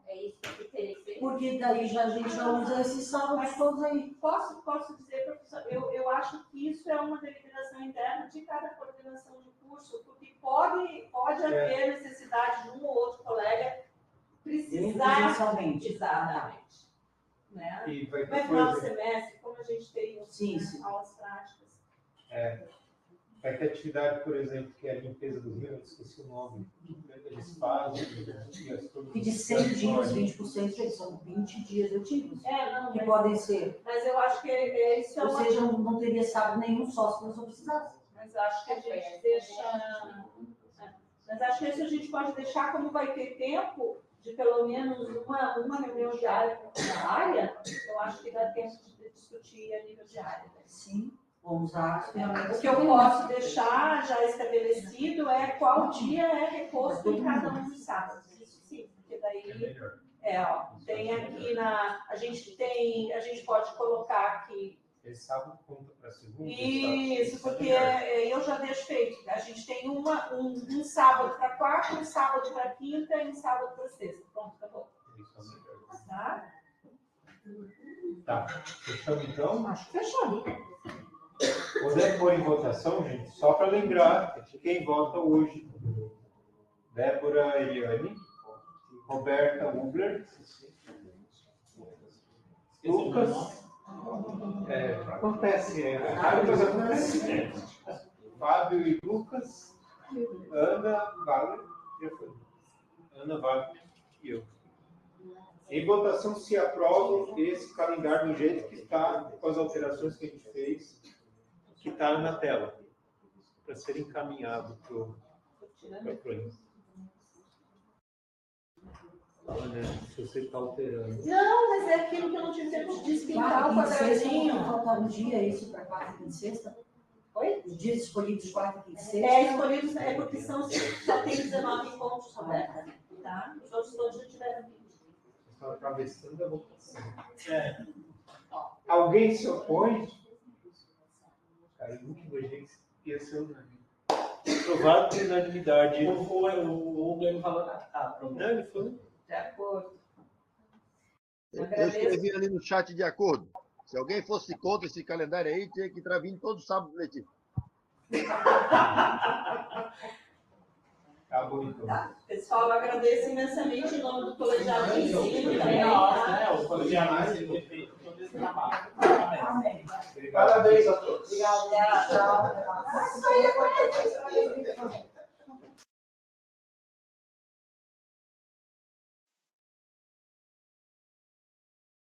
Speaker 10: É isso que teria que ser.
Speaker 5: Porque daí já, a gente já usa esses sábados todos aí.
Speaker 3: Posso dizer, professor, eu acho que isso é uma deliberação interna de cada coordenação de curso, porque pode haver necessidade de um ou outro colega precisar.
Speaker 5: Presencialmente.
Speaker 3: Exatamente. Né?
Speaker 1: E vai
Speaker 3: No
Speaker 1: ter
Speaker 3: final do
Speaker 1: coisa,
Speaker 3: semestre, como a gente tem
Speaker 5: Sim, sim.
Speaker 3: aulas práticas.
Speaker 1: vai ter atividade, por exemplo, que é a limpeza do rio, eu esqueci o nome. Eles fazem.
Speaker 5: E de 100 dias, 20% são 20 dias letivos.
Speaker 3: Não,
Speaker 5: Que
Speaker 3: mas,
Speaker 5: podem ser.
Speaker 3: mas eu acho que isso é
Speaker 5: Ou
Speaker 3: uma.
Speaker 5: seja, não teria sábado nenhum só se não precisasse.
Speaker 3: Mas eu acho que a gente deixa. Mas acho que isso a gente pode deixar, como vai ter tempo de pelo menos uma reunião diária na área, eu acho que dá tempo de discutir a nível diário. Né?
Speaker 5: Sim, vamos usar as ferramentas.
Speaker 3: O que eu posso deixar já estabelecido é qual dia é reposto em cada um dos sábados. Isso sim, porque daí tem aqui a gente pode colocar aqui.
Speaker 1: Esse sábado conta para segunda.
Speaker 3: Isso, porque eu já deixo feito. A gente tem um sábado para quarta, um sábado para quinta e um sábado para sexta. Pronto, acabou. Tá?
Speaker 1: Tá. Fechamos então?
Speaker 3: Acho que fechou.
Speaker 1: Poder pôr em votação, gente, só para lembrar de quem vota hoje. Débora Eliane, Roberta Ubler, Lucas. Acontece, Fábio e Lucas, Ana Wagner e eu. Em votação se aprova esse calendário do jeito que está, com as alterações que a gente fez, que está na tela, para ser encaminhado para o Proinfo. Olha, se você está alterando.
Speaker 3: Não, mas é aquilo que eu não tive tempo de despintar o quadradinho.
Speaker 5: Faltar um dia isso para quarta, quinta e sexta?
Speaker 3: Oi?
Speaker 5: Os dias escolhidos de quarta, quinta e sexta?
Speaker 3: Escolhidos porque só tem 19 pontos, Roberta. Tá? Os outros todos já tiveram 20.
Speaker 1: Estava atravessando a votação. Alguém se opõe? Cara, eu nunca imaginei que ia ser unânime. Aprovado por unanimidade.
Speaker 6: O Glenn falou
Speaker 1: Não, ele falou.
Speaker 3: De acordo.
Speaker 2: Eu escrevi ali no chat de acordo. Se alguém fosse contra esse calendário aí, tinha que estar vindo todo sábado letivo.
Speaker 1: Acabou então.
Speaker 3: Tá. Pessoal, eu agradeço imensamente em nome do colegiado de ensino também.
Speaker 6: O colegiado de ensino feito todo esse trabalho.
Speaker 5: Amém.
Speaker 1: Parabéns a todos.
Speaker 5: Obrigada. Tchau.